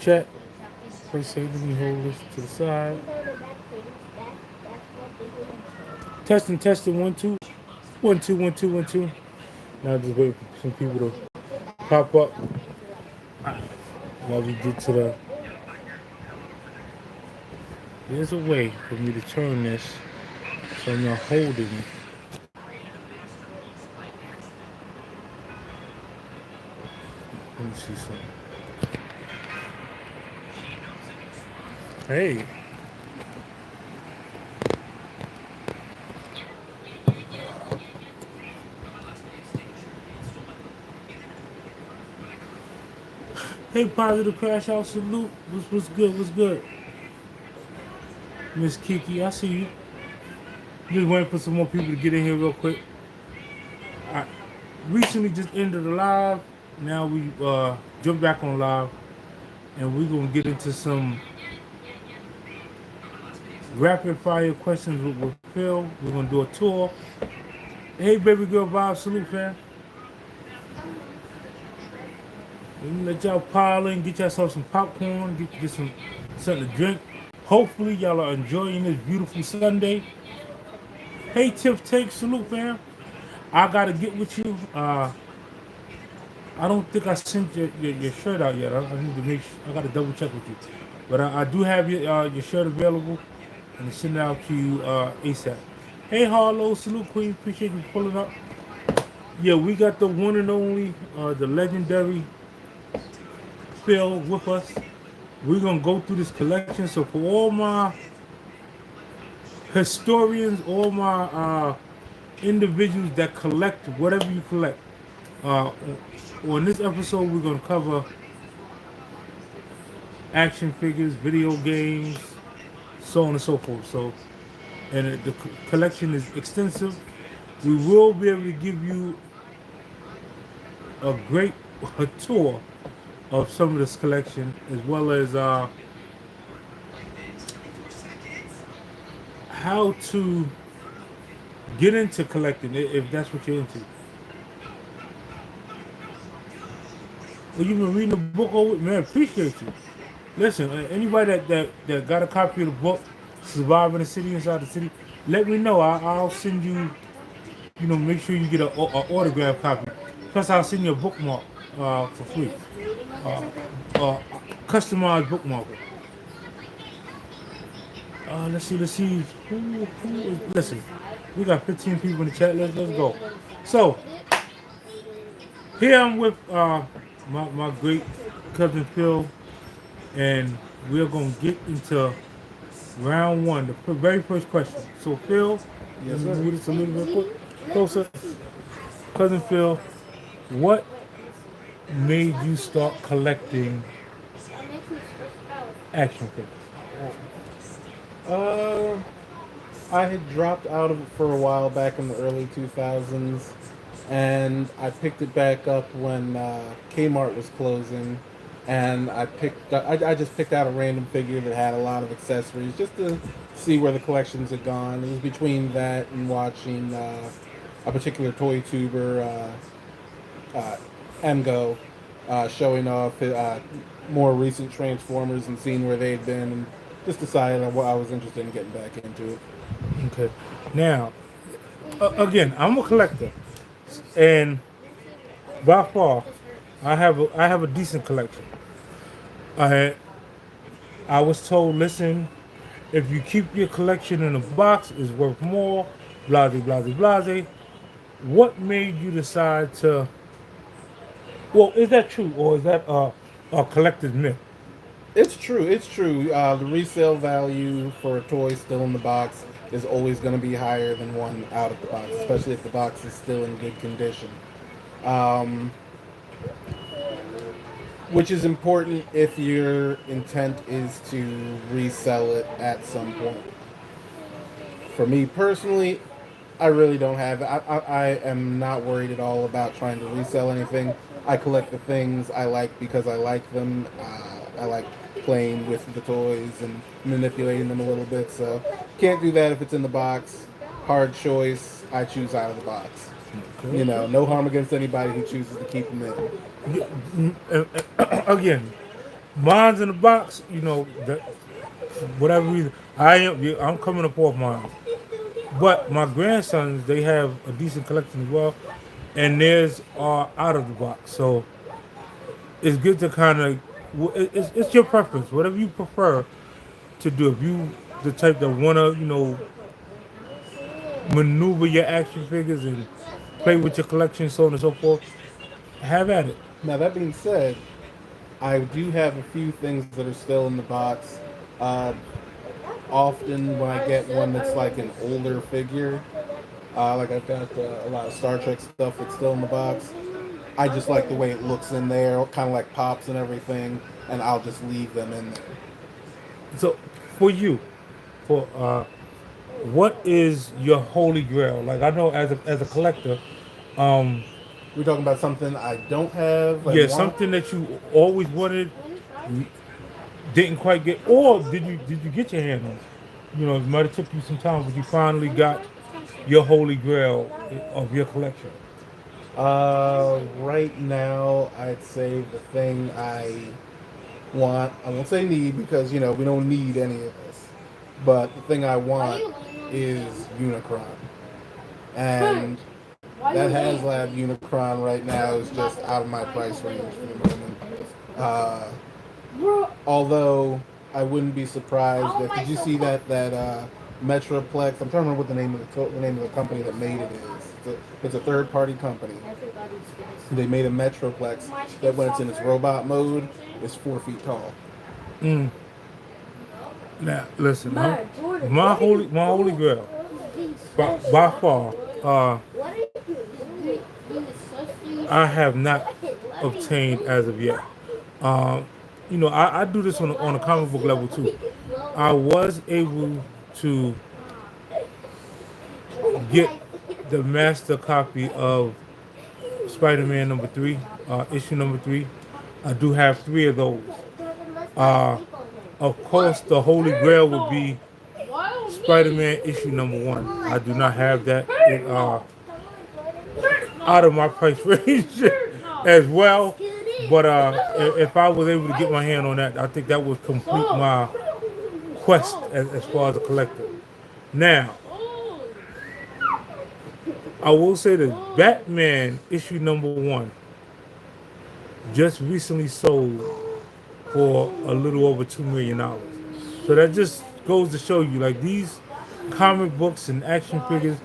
Check. First say, let me hold this to the side. Testing, testing, 1, 2. 1, 2, 1, 2, 1, 2. Now just wait for some people to pop up. While we get to the, there's a way for me to turn this so I'm not holding it. Let me see something. Hey, hey, positive crash out salute. What's good? What's good? Miss Kiki, I see you. Just waiting for some more people to get in here real quick. I recently just ended the live. Now we jump back on live, and we're gonna get into some rapid fire questions with Phil. We're gonna do a tour. Hey, baby girl, Bob, salute, fam. Let me let y'all pile in, get yourself some popcorn, get some something to drink. Hopefully, y'all are enjoying this beautiful Sunday. Hey, Tiff Take, salute, fam. I gotta get with you. I don't think I sent your shirt out yet. I need to make sure, I gotta double check with you. But I do have your shirt available and send it out to you ASAP. Hey, Harlow, salute, Queen. Appreciate you pulling up. Yeah, we got the one and only, the legendary Phil with us. We're gonna go through this collection. So for all my historians, all my individuals that collect whatever you collect, uh, on this episode we're gonna cover action figures, video games, so on and so forth. So, and the collection is extensive. We will be able to give you a great tour of some of this collection, as well as how to get into collecting if that's what you're into. Well, you've been reading the book over, man. Appreciate you. Listen, anybody that got a copy of the book, Surviving the City Inside the City, let me know. I'll send you. You know, make sure you get a autograph copy. Plus, I'll send you a bookmark for free. Uh, uh, Customized bookmarker. Let's see. Who is, listen, we got 15 people in the chat. Let's go. So, here I'm with my great cousin Phil, and we're gonna get into round one, the very first question. So, Phil, Yes, let me sir. move this a little bit closer. Cousin Phil, what made you start collecting action figures? Uh, I had dropped out of it for a while back in the early 2000s, and I picked it back up when Kmart was closing, and I just picked out a random figure that had a lot of accessories just to see where the collections had gone. It was between that and watching a particular toy tuber, uh, MGO, showing off more recent Transformers and seeing where they'd been, and just decided on what I was interested in getting back into it. Okay. Now, again, I'm a collector, and by far, I have a decent collection. I I was told, listen, if you keep your collection in a box, it's worth more. Blase, blase, blase. What made you decide to? Well, is that true, or is that a collector's myth? It's true. It's true. The resale value for a toy still in the box is always going to be higher than one out of the box, especially if the box is still in good condition. Um, which is important if your intent is to resell it at some point. For me personally, I really don't have. I am not worried at all about trying to resell anything. I collect the things I like because I like them. I like playing with the toys and manipulating them a little bit. So can't do that if it's in the box. Hard choice. I choose out of the box. You Okay. know, no harm against anybody who chooses to keep them in. Again, Mine's in the box. You know, that whatever reason, I'm coming up off mine. But my grandsons, they have a decent collection as well, and theirs are out of the box. So it's good to kind of, it's your preference, whatever you prefer to do. If you the type that wanna, maneuver your action figures and play with your collection, so on and so forth, have at it. Now that being said, I do have a few things that are still in the box. Uh, Often when I get one that's like an older figure, like I've got a lot of Star Trek stuff that's still in the box. I just like the way it looks in there, kind of like pops and everything, and I'll just leave them in there. So for you, for what is your holy grail? Like I know as a collector, um, We're talking about something I don't have yeah, and want. something that you always wanted, didn't quite get, or did you get your hand on it? It might have took you some time, but you finally got your holy grail of your collection. Right now, I'd say the thing I want, I won't say need because, we don't need any of this, but the thing I want is Unicron. And that HasLab Unicron right now is just out of my price range for the moment. Uh, Although I wouldn't be surprised if, did you see that Metroplex? I'm trying to remember what the name of the company that made it is. It's a third party company. They made a Metroplex that when it's in its robot mode is 4 feet tall. Mm. Now, listen, my holy grail, by far, I have not obtained as of yet. Um, I do this on a comic book level too. I was able to get the master copy of Spider-Man number three, issue number three. I do have three of those. Uh, of course, the Holy Grail would be Spider-Man issue number one. I do not have that. It out of my price range as well. But if I was able to get my hand on that, I think that would complete my quest as far as a collector. Now, I will say that Batman issue number one just recently sold for a little over $2 million. So that just goes to show you, like these comic books and action figures,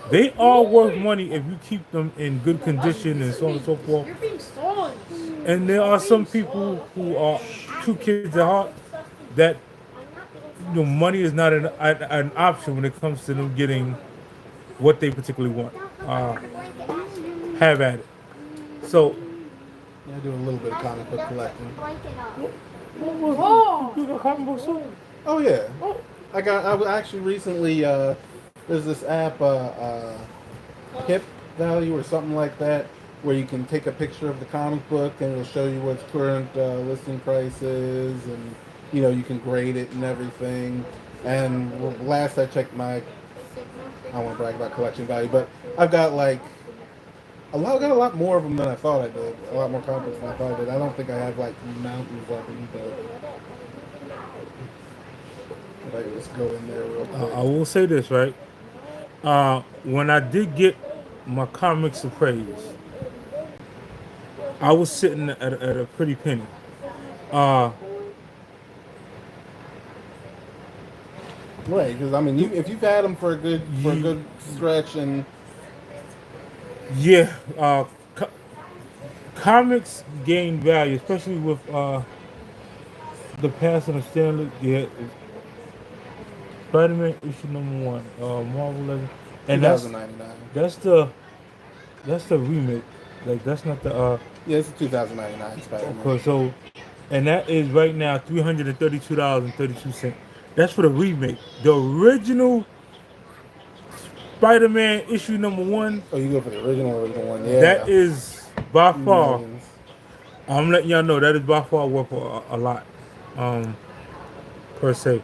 they are worth money if you keep them in good condition and so on and so forth. And there are some people who are true kids at heart that money is not an option when it comes to them getting what they particularly want. Uh, have at it. So, Yeah, I do a little bit of comic book collecting. you got comic books too? Oh yeah, I was actually recently. There's this app, Hip Value or something like that, where you can take a picture of the comic book and it'll show you what its current listing price is, and you can grade it and everything. And last I checked my, I don't want to brag about collection value, but I've got like got a lot more of them than I thought I did. A lot more comic books than I thought I did. I don't think I have like mountains of them, but I can just go in there real quick. I will say this, right? When I did get my comics appraised, I was sitting at a pretty penny. Uh, Right, because I mean, if you've had them for a ye- good stretch, and yeah, comics gain value, especially with the passing of Stanley. Yeah, Spider-Man issue number one, Marvel Legend, and 2099. that's the that's the remake. Like that's not the Yeah, it's a 2099 Spider-Man. okay. So, and that is right now $332.32. That's for the remake. The original Spider-Man issue number one, Oh, you go for the original one, that yeah. is by far. Millions. I'm letting y'all know that is by far worth a lot, um, per se.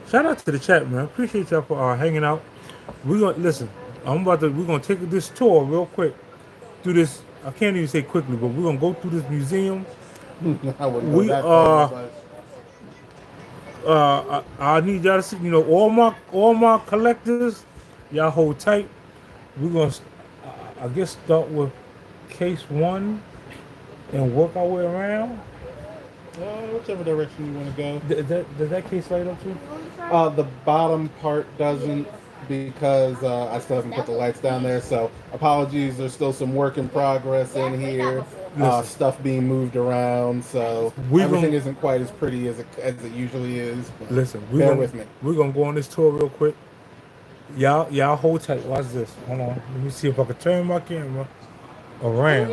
Shout out to the chat, man. Appreciate y'all for hanging out. We're gonna listen. We're gonna take this tour real quick through this. I can't even say quickly, but we're gonna go through this museum. I wouldn't go We that far, are. but I need y'all to see. All my collectors. Y'all hold tight. We're gonna, I guess, start with case one and work our way around. whichever direction you want to go. Does that case light up too? The bottom part doesn't because I still haven't put the lights down there. So apologies. There's still some work in progress in here. Listen, Stuff being moved around, so we everything gonna isn't quite as pretty as it usually is. But listen. bear with me. We're gonna go on this tour real quick. Y'all hold tight. Watch this. Hold on. Let me see if I can turn my camera around.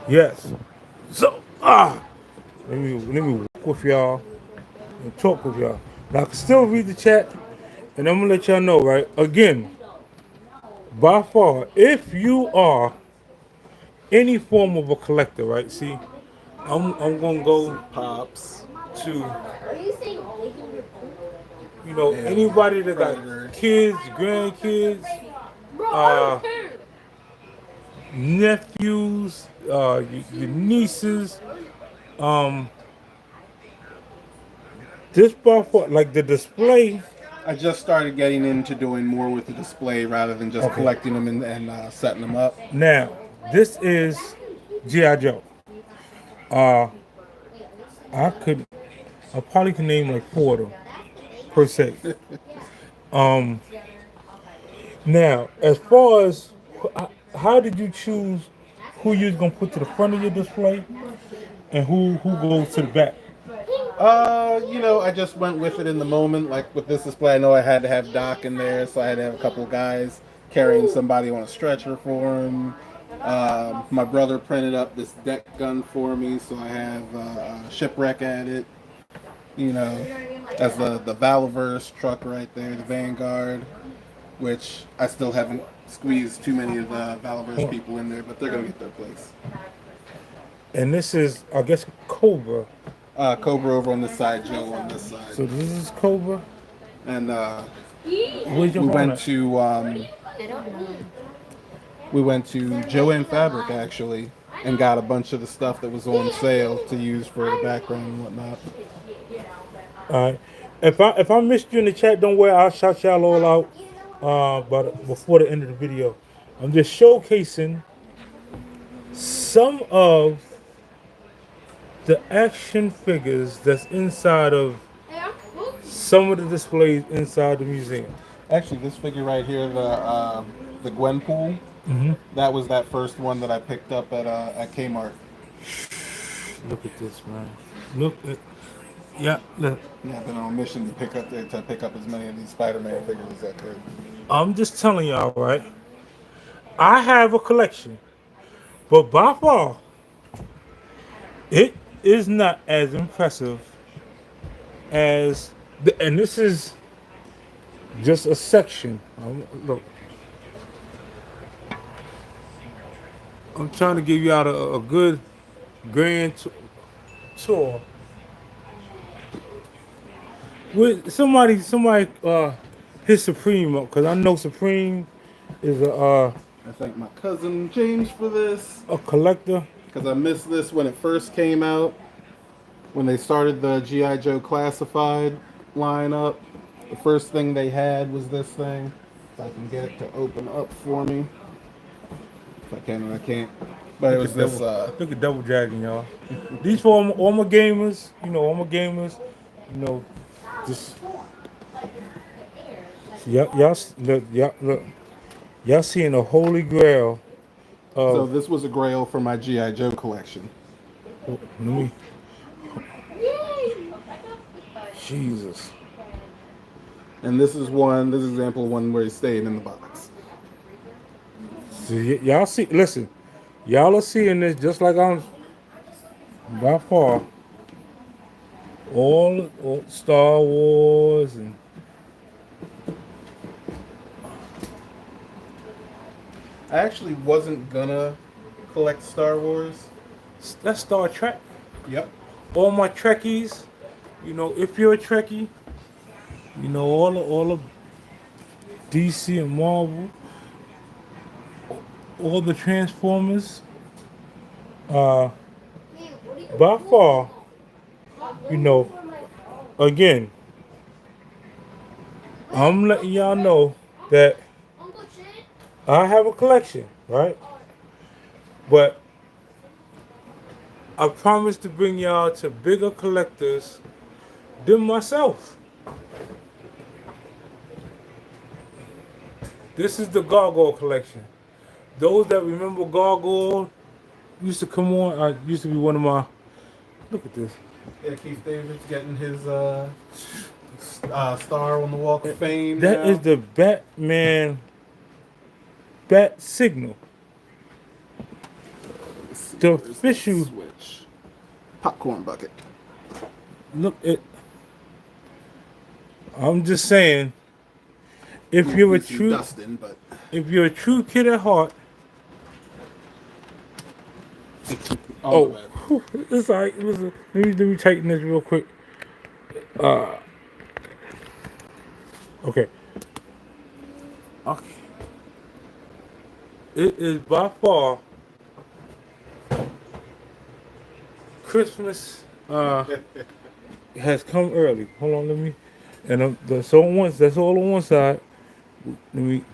Yes. So let me walk with y'all and talk with y'all. Now I can still read the chat, and I'm gonna let y'all know, right? Again, by far, if you are any form of a collector, right? See, I'm gonna go Pops to and anybody that got predators. kids, grandkids, uh, nephews, your nieces. Um, this by far, like the display. I just started getting into doing more with the display rather than just Okay. collecting them and setting them up. Now, this is G.I. Joe. Uh, I could, I probably can name like four of them per se. Um, Now, as far as how did you choose who you're gonna put to the front of your display and who goes to the back? I just went with it in the moment. Like with this display, I know I had to have Doc in there, so I had to have a couple of guys carrying somebody on a stretcher for him. My brother printed up this deck gun for me, so I have Shipwreck at it. As the Valorverse truck right there, the Vanguard, which I still haven't squeezed too many of the Valorverse people in there, but they're gonna get their place. And this is, I guess, Cobra. Cobra over on this side, Joe on this side, So this is Cobra. and Where's your we phone went at? to Joanne Fabric actually, and got a bunch of the stuff that was on sale to use for the background and whatnot. All right. If I missed you in the chat, don't worry. I'll shout y'all all out. But before the end of the video, I'm just showcasing some of the action figures that's inside of some of the displays inside the museum. Actually, this figure right here, the Gwenpool, that was that first one that I picked up at Kmart. Look at this, man. Look at yeah. Look, Yeah, I've been on a mission to pick up as many of these Spider-Man figures as I could. I'm just telling y'all, right? I have a collection, but by far, it is not as impressive as and this is just a section. Look, I'm trying to give you out a good grand tour. With somebody, hit Supreme up because I know Supreme is I thank my cousin James for this a collector. because I missed this when it first came out. When they started the GI Joe Classified lineup, the first thing they had was this thing. If I can get it to open up for me, if I can, or I can't. But it Look was at this. Double Dragon, y'all. These for all my gamers, all my gamers, you know, just look, y'all seeing the holy grail So of. this was a Grail for my GI Joe collection, Let me, Jesus. and this is one. This is example of one where he stayed in the box. See, y'all see, listen, y'all are seeing this just like I'm by far all Star Wars and I actually wasn't gonna collect Star Wars. that's Star Trek. Yep. All my Trekkies, if you're a Trekkie, all of DC and Marvel, all the Transformers, by far, you know, again, I'm letting y'all know that I have a collection, right? But I promise to bring y'all to bigger collectors than myself. This is the Gargoyle collection. Those that remember Gargoyle used to come on. Used to be one of my. Look at this. Yeah, Keith David's getting his star on the Walk of Fame That is now. the Batman Bat Signal. Let's see, The where's the official. switch? Popcorn bucket. Look at. I'm just saying, if you're a Need some true, dusting, but if you're a true kid at heart, all the oh, way. it's like, listen, let me tighten this real quick. Okay. Okay. It is by far Christmas has come early. Hold on, let me. And that's all on one. That's all on one side. Let me.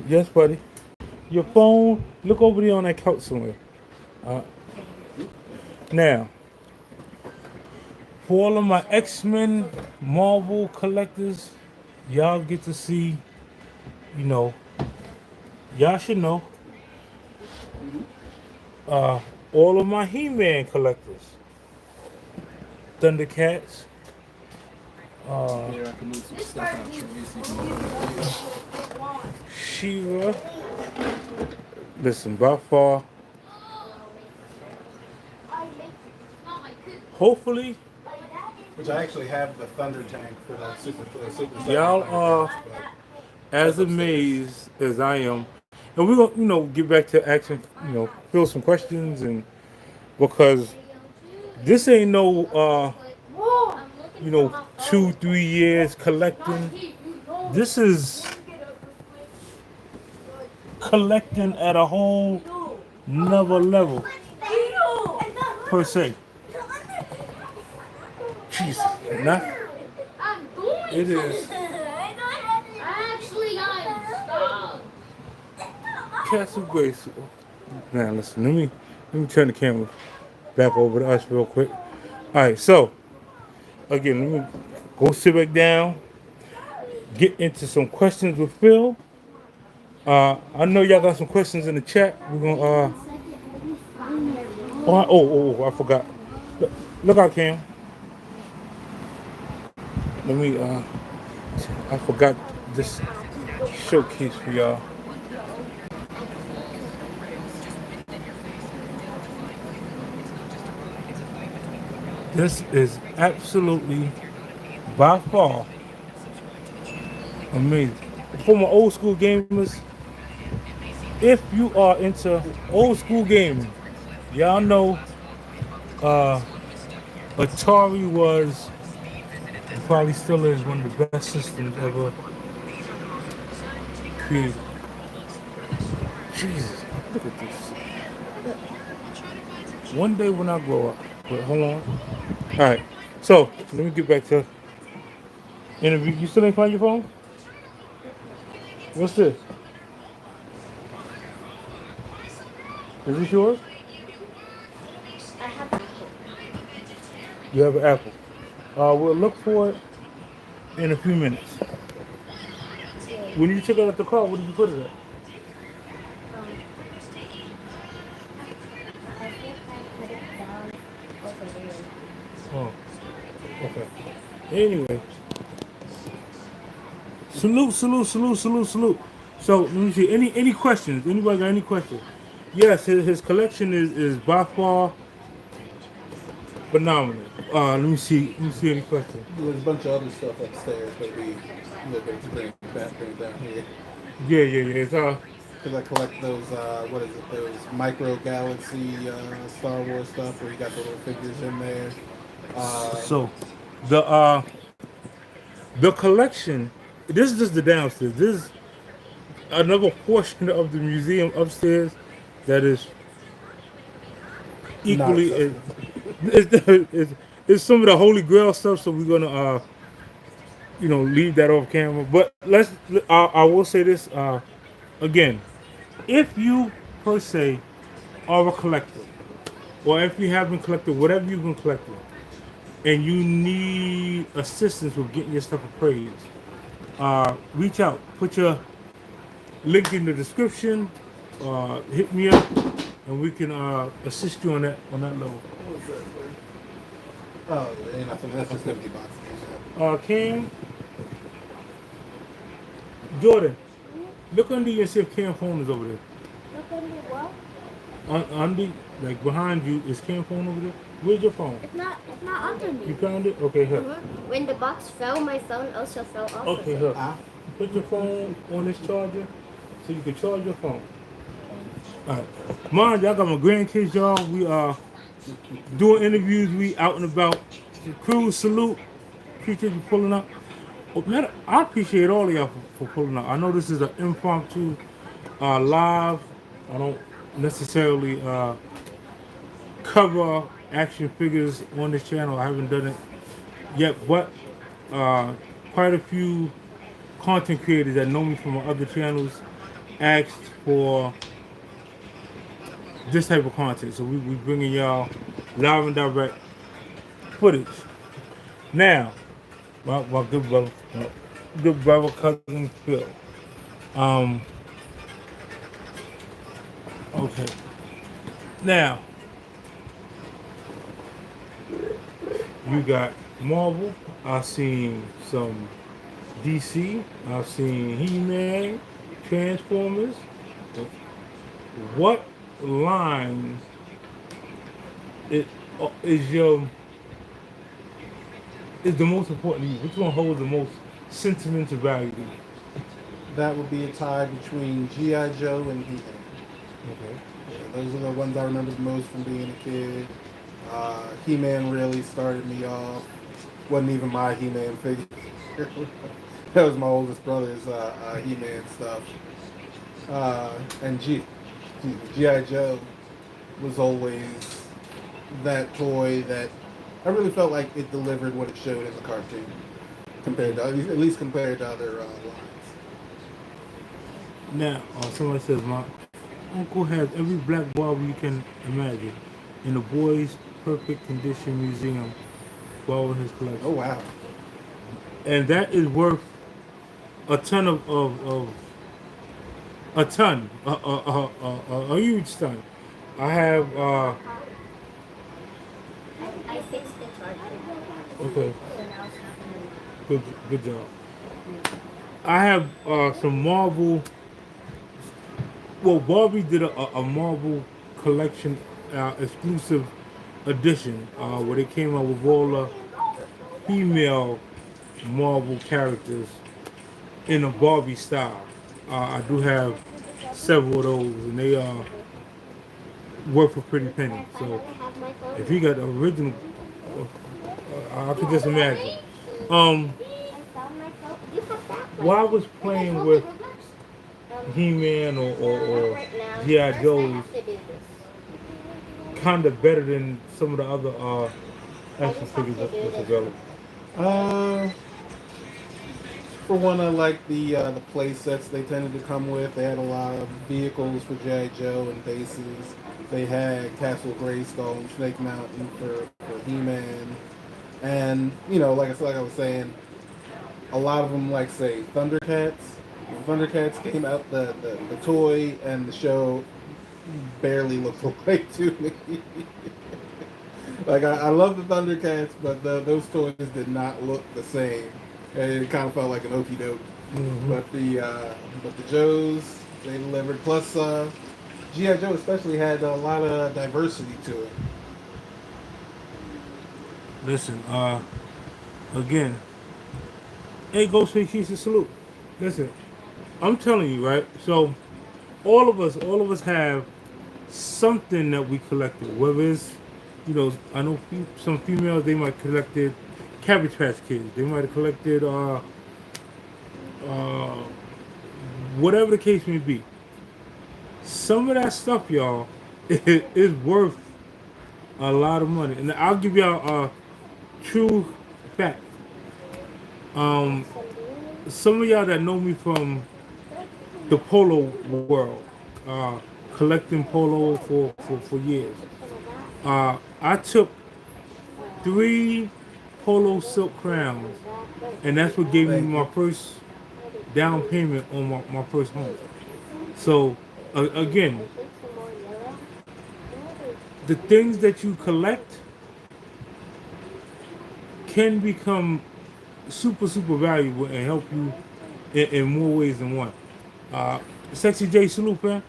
Yes, buddy. Your phone. Look over there on that couch somewhere. Uh, now, for all of my X-Men Marvel collectors, y'all get to see. You know, y'all should know. All of my He-Man collectors, Thundercats, Here, I can move some stuff out your way so you can look at it. She-Ra. Listen, by far, hopefully, Which I actually have the Thunder tank for the Super y'all 7 are Thundercats, but as that's upstairs. amazed as I am. And we're gonna, get back to action, fill some questions, and because this ain't no, 2, 3 years collecting. This is collecting at a whole another level per se. Jesus, not it is Castle Grace. Now listen, let me turn the camera back over to us real quick. All right, so again, let me go sit back down, get into some questions with Phil. I know y'all got some questions in the chat. We're gonna I forgot. Look out, Cam. Let me I forgot this showcase for y'all. This is absolutely by far amazing. For my old school gamers, if you are into old school gaming, y'all know Atari was, and probably still is, one of the best systems ever created. Jesus, look at this. One day when I grow up. But hold on. All right. So let me get back to interview. You still ain't find your phone? What's this? Is this yours? You have an Apple. We'll look for it in a few minutes. When you took it out the car, what did you put it at? Oh, okay. Anyway, salute, salute, salute, salute, salute. So let me see. Any questions? Anybody got any questions? Yes, his collection is by far phenomenal. Let me see. Let me see any questions. There's a bunch of other stuff upstairs, but we look at bring it down here. Yeah, yeah, yeah. It's Because I collect those, what is it, those micro galaxy Star Wars stuff where you got the little figures in there. so the uh the collection. This is just the downstairs. This is another portion of the museum upstairs that is Not equally. accessible. It's some of the holy grail stuff. So we're gonna leave that off camera. But I will say this again. If you per se are a collector, or if you have been collecting whatever you've been collecting, and you need assistance with getting your stuff appraised, reach out. Put your link in the description. Hit me up, and we can assist you on that level. What was that? Oh, yeah, ain't nothing. That's just Okay. empty boxes. Cam, Jordan, look under you and see if Cam phone is over there. Look under what? Under, like behind you, is Cam phone over there? Where's your phone? It's not under You me. found it? Okay, here. When the box fell, my phone also fell off of Okay, it. here. Ah, Put your phone on this charger so you can charge your phone. Alright. Mind you, I got my grandkids, y'all. We are doing interviews. We out and about. Crew, salute. Appreciate you pulling up. Oh, man, I appreciate all of y'all for pulling up. I know this is an impromptu live. I don't necessarily cover action figures on this channel. I haven't done it yet, but uh, quite a few content creators that know me from my other channels asked for this type of content. So we bringing y'all live and direct footage. Now, my good brother, cousin Phil. Um, okay. Now, you got Marvel. I've seen some DC. I've seen He-Man, Transformers. What line it is your is the most important to you? Which one holds the most sentimental value to you? that would be a tie between G.I. Joe and He-Man. Okay. Yeah, those are the ones I remember the most from being a kid. He-Man really started me off. Wasn't even my He-Man figure. That was my oldest brother's He-Man stuff. And G.I. Joe was always that toy that I really felt like it delivered what it showed in the cartoon compared to, at least compared to other lines. Now, somebody says my uncle has every black Barbie you can imagine in the boy's perfect condition museum for in his Oh collection, wow. and that is worth a ton of a ton, a huge ton. I have I fixed the charger. okay, So now it's not gonna work. good job. I have some Marvel. Well, Barbie did a Marvel collection exclusive edition where they came out with all the female Marvel characters in a Barbie style. I do have several of those, and they are worth a pretty penny. So if you got the original, I could just imagine. Um, I found my phone. You have that one. while I was Wait, guys, playing hold it, with reverse. He-Man or Right now. G.I. First, I Joe's, have to do this. kind of better than some of the other I action just have figures to do that's this. available. Uh, for one, I like the play sets they tended to come with. They had a lot of vehicles for G.I. Joe and bases. They had Castle Grayskull and Snake Mountain for He-Man. And, like I was saying, a lot of them, like, say, Thundercats. When Thundercats came out, the toy and the show barely looked alike to me. Like, I love the Thundercats, but those toys did not look the same. And it kind of felt like an okey doke. Hmm. But the Joes, they delivered. Plus, GI Joe especially had a lot of diversity to it. Listen, again, hey, Ghostface, keeps a salute. Listen, I'm telling you, right? So all of us have something that we collected. Whether it's, I know some females they might collected Cabbage Patch Kids. They might have collected uh, whatever the case may be. Some of that stuff, y'all, is worth a lot of money. And I'll give y'all a true fact. Um, some of y'all that know me from the polo world, uh, collecting polo for years. I took 3 polo silk crowns, and that's what gave me Thank my you. first down payment on my first home. So again, the things that you collect can become super valuable and help you in more ways than one. Uh, Sexy J salute, man.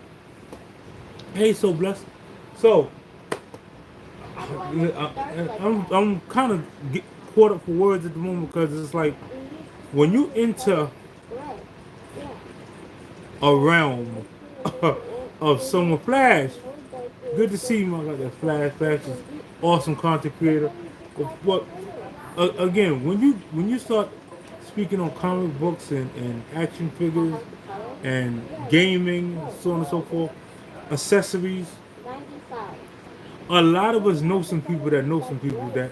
Hey, so blessed. So I'm kind of get caught up for words at the moment because it's like when you enter a realm of someone Flash. Good to see you, my God. That Flash. Flash is awesome content creator. But again, when you start speaking on comic books and action figures and gaming, so on and so forth, accessories, a lot of us know some people that know some people that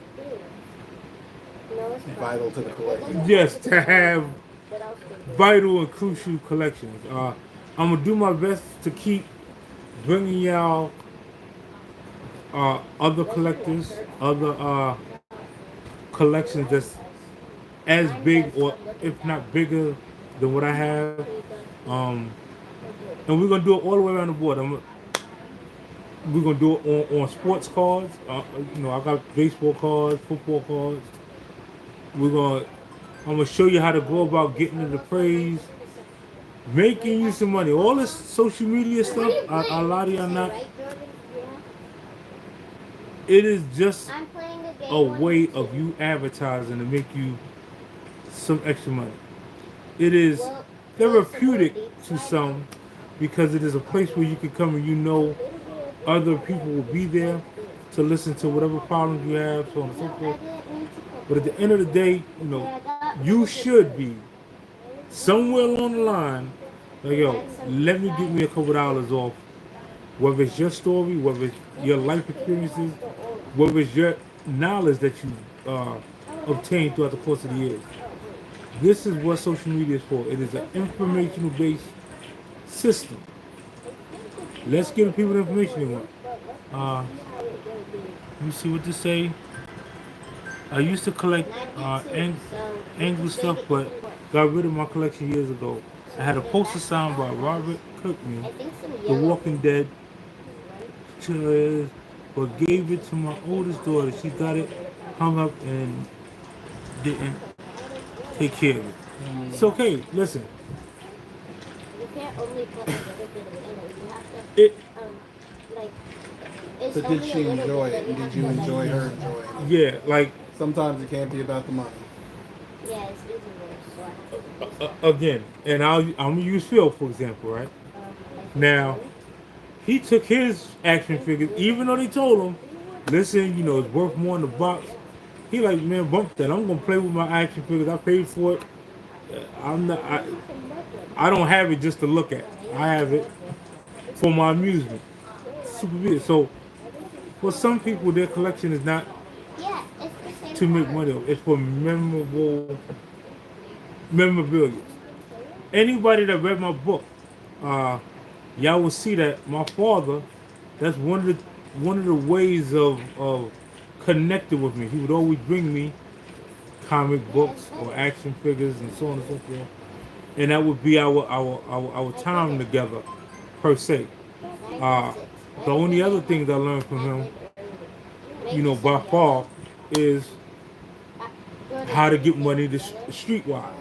Vital to the collection. yes to have vital and crucial collections. I'm gonna do my best to keep bringing y'all other collectors, other collections that's as big or if not bigger than what I have. Um, and we're gonna do it all the way around the board. We're gonna do it on sports cards. I got baseball cards, football cards. We're gonna I'm gonna show you how to go about getting into praise, making you some money. All this social media stuff, a lot of y'all not. It is just a way of you advertising to make you some extra money. It is therapeutic to some because it is a place where you can come and you know other people will be there to listen to whatever problems you have, so on and so forth. But at the end of the day, you should be somewhere along the line, like, yo, let me get me a couple dollars off. Whether it's your story, whether it's your life experiences, whether it's your knowledge that you obtained throughout the course of the years. This is what social media is for. It is an informational based system. Let's give the people the information they want. Uh, let me see what to say. I used to collect angry stuff, but got rid of my collection years ago. I had a poster signed by Robert Kirkman, The Walking Dead, but gave it to my oldest daughter. She got it hung up and didn't take care of it. It's okay. Listen, it But did she enjoy it? And did you enjoy her enjoying it? yeah, like Sometimes it can't be about the money. again, and I'm gonna use Phil for example, right? Now he took his action figures, even though they told him, listen, it's worth more in the box. He like, man, bump that. I'm gonna play with my action figures. I paid for it. I'm not. I don't have it just to look at. I have it for my amusement. Super weird. So for some people, their collection is not to make money. It's for memorabilia. Anybody that read my book, uh, y'all will see that my father. That's one of the ways of connecting with me. He would always bring me comic books or action figures and so on and so forth, and that would be our time together, per se. Uh, the only other things I learned from him, by far, is how to get money to streetwise.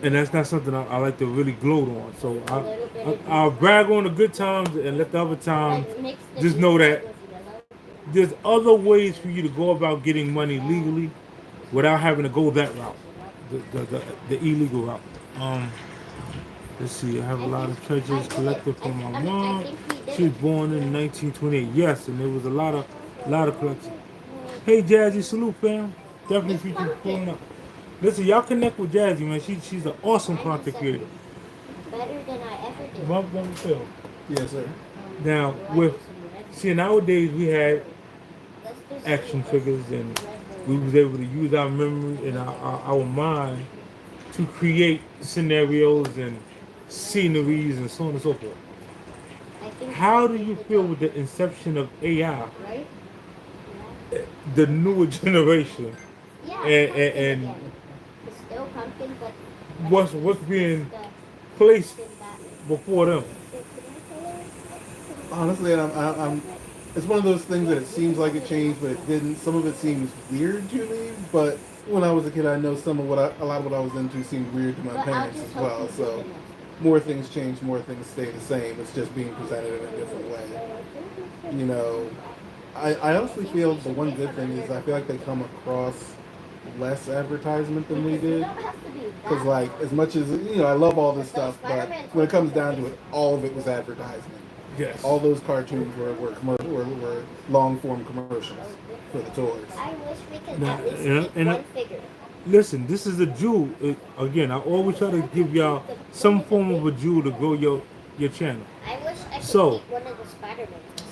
And that's not something I like to really gloat on. So I'll brag on the good times and let the other times just know that there's other ways for you to go about getting money legally without having to go that route, the illegal route. Um, let's see, I have a lot of treasures collected from my mom. She was born in 1928. Yes, and there was a lot of collections. Hey, Jazzy, salute, fam. Definitely featured pulling up. Listen, y'all connect with Jazzy, man. She's an awesome content creator. Better than I ever did. Bump Phil. Yes, sir. Now, with See, nowadays we had Let's do action something. figures, and we was able to use our memory and our mind to create scenarios and sceneries and so on and so forth. I think How do we you could feel with the inception of AI, right? the newer generation, Yeah, pumpkin and again. It's still pumpkin, but what's it's being the placed pumpkin that. before them? Honestly, I'm. It's one of those things that it seems like it changed, but it didn't. Some of it seems weird to me. But when I was a kid, I know some of a lot of what I was into seemed weird to my But I'll parents just as hope well. you do So the next more things change, more things stay the same. It's just being presented in a different way. You know, I honestly feel the one good thing is I feel like they come across less advertisement than we because you did. don't have to be Because that like long. as much as I love all this But those stuff, but Spider-Man when it toys comes look down to amazing. it, all of it was advertisement. Yes. All those cartoons were commercial were long form commercials for the toys. I wish we could Now, at least keep one figure. listen, this is a jewel. Again, I I always wish try to I give could y'all keep the one some with the form big of a jewel to grow your channel. I wish I could So, keep one of the Spider-Man toys.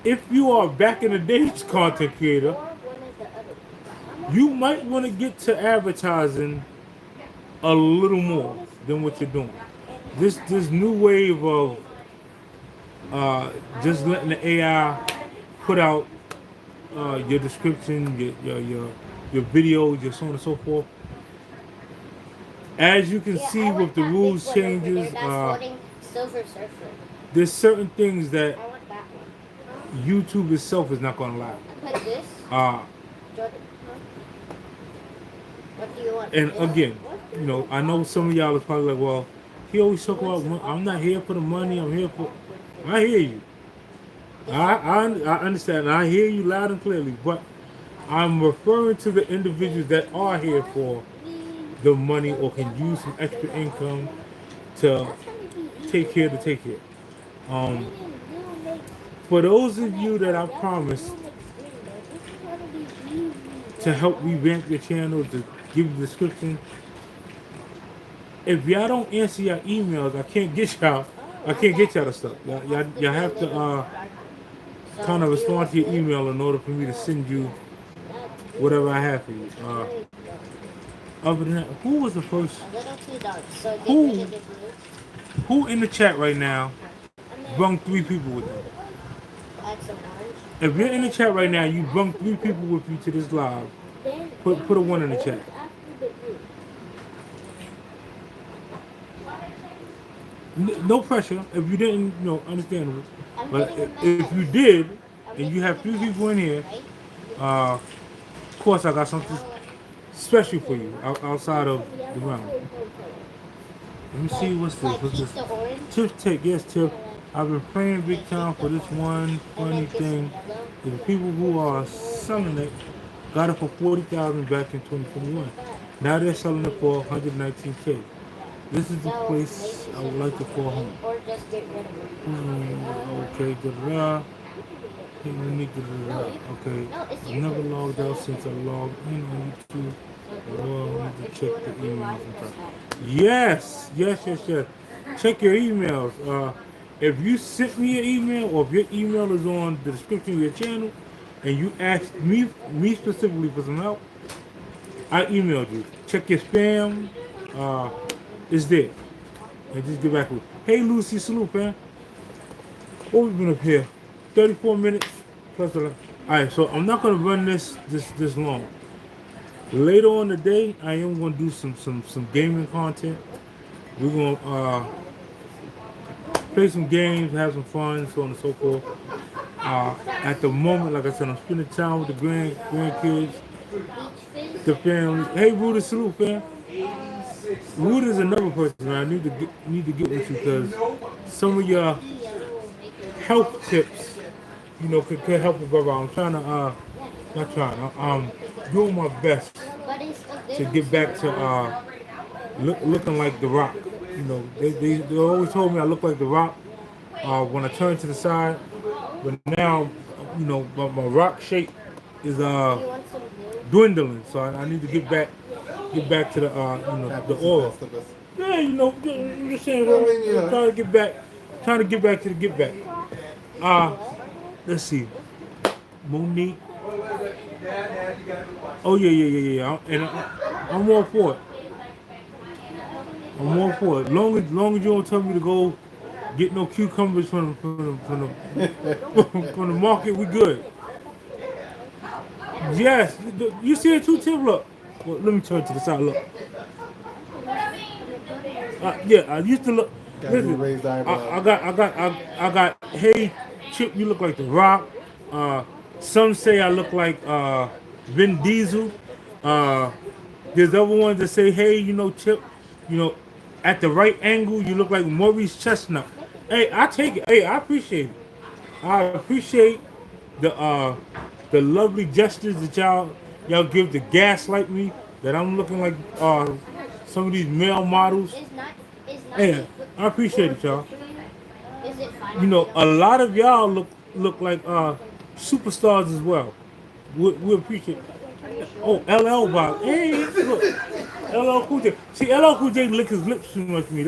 if you are back in the days content creator, Or one of the other ones. you might want to get to advertising a little more than what you're doing. This new wave of just letting the AI put out your description, your videos, your so on and so forth. As you can Yeah, I see with want the that big rules one over there changes, that's holding Silver Surfer. there's certain things that I want that one. YouTube itself is not going to allow. And put this. Uh, Jordan, what do you want? and This? again, I know some of y'all is probably like, well, he always You talk want about, some I'm art? not here for the money, I'm here for. I hear you. This one? I understand. I hear you loud and clearly, but I'm referring to the individuals that are here for the money or can use some extra income to That's gonna be take easy care to though. take care. Um, Green and blue makes. for those of Okay, you that no, I yellow and promised blue makes green though. This is gonna be easy. to Like help what? revamp your channel, to give you the description, if y'all don't answer your emails, I can't get y'all. I And can't get that y'all the stuff. it has to Y'all be a have to little darker. kind So of do you respond want to your this? email in order for me to No, send you yeah. That's whatever I blue. have for you. There you go. Other than that, who was the first? A little too dark. So get rid Who of the blue. who in the chat right now And then brung 3 people with them? add some orange. If you're in the chat right now, you brung 3 people with you to this live. Put a Do one the in the chat. orange after the blue. No pressure. If you didn't, understandable. I'm But getting a if mess. you did, I'm and you making have a 3 people in mess, here, right? of course I got something Now, special for you outside of the realm. Let me see what's this. like What's keep this? the orange. Tiff Tech, yes, Tiff. I've been praying Okay, big keep time the for this orange. one And funny then get some thing. yellow. The people who are selling it got it for 40,000 back in 2021. Now they're selling it for 119K. This is the So maybe place I would send like them to out call again home. or just get rid of Okay, da da da. Hey, let me da them. da No, da. Okay, no, it's I've your never turn. logged out So since I logged in on YouTube. Well, I need to if you check want the to emails rewind, and press stuff. that. Yes, yes, yes, yes. Check your emails. If you sent me an email or if your email is on the description of your channel and you asked me specifically for some help, I emailed you. Check your spam. Uh, it's there. And just get back with me. Hey, Lucy, salute, man. What we been up here? 34 minutes plus 11. All right, so I'm not gonna run this long. Later on today, I am gonna do some gaming content. We're gonna play some games, have some fun, so on and so forth. At the moment, like I said, I'm spending time with the grandkids, Peach fizz. the family. Hey, Rudy, salute, fam. Rudy is another person man. I need to get with you because some of your Maybe yellow will make it health tips, could help a brother. I'm trying to not trying. I'm doing my best but it's a to little get too back to dark. looking like the Rock. They always told me I look like the Rock when I turn to the side, but now my Rock shape is Do you want some blue? dwindling. So I need to get back to the the Happens to the aura. best of us. Yeah, I'm just saying, I bro. mean, Trying to get back to the get back. Uh, What? let's see, Monique. Oh yeah. And I'm all for it. I'm all for it. Long as you don't tell me to go get no cucumbers from the market, we good. Yes, you see it too, Tim. Look, well, let me turn to the side. Look, yeah, I used to look. Gotta do a Listen, raised eyebrow. I got. Hey, Chip, you look like The Rock. Uh, some say I look like Vin Diesel. Uh, there's other ones that say, hey, Chip, you know, at the right angle, you look like Maurice Chestnut. Hey, I take it. Hey, I appreciate it. I appreciate the uh the lovely gestures that y'all give to gaslight me that I'm looking like some of these male models. Is not Hey, I appreciate it, y'all. Is it A lot of y'all look like superstars as well. We appreciate it. Oh, LL Bob. Hey, look. LL Cool J. See, LL Cool J lick his lips too much for me.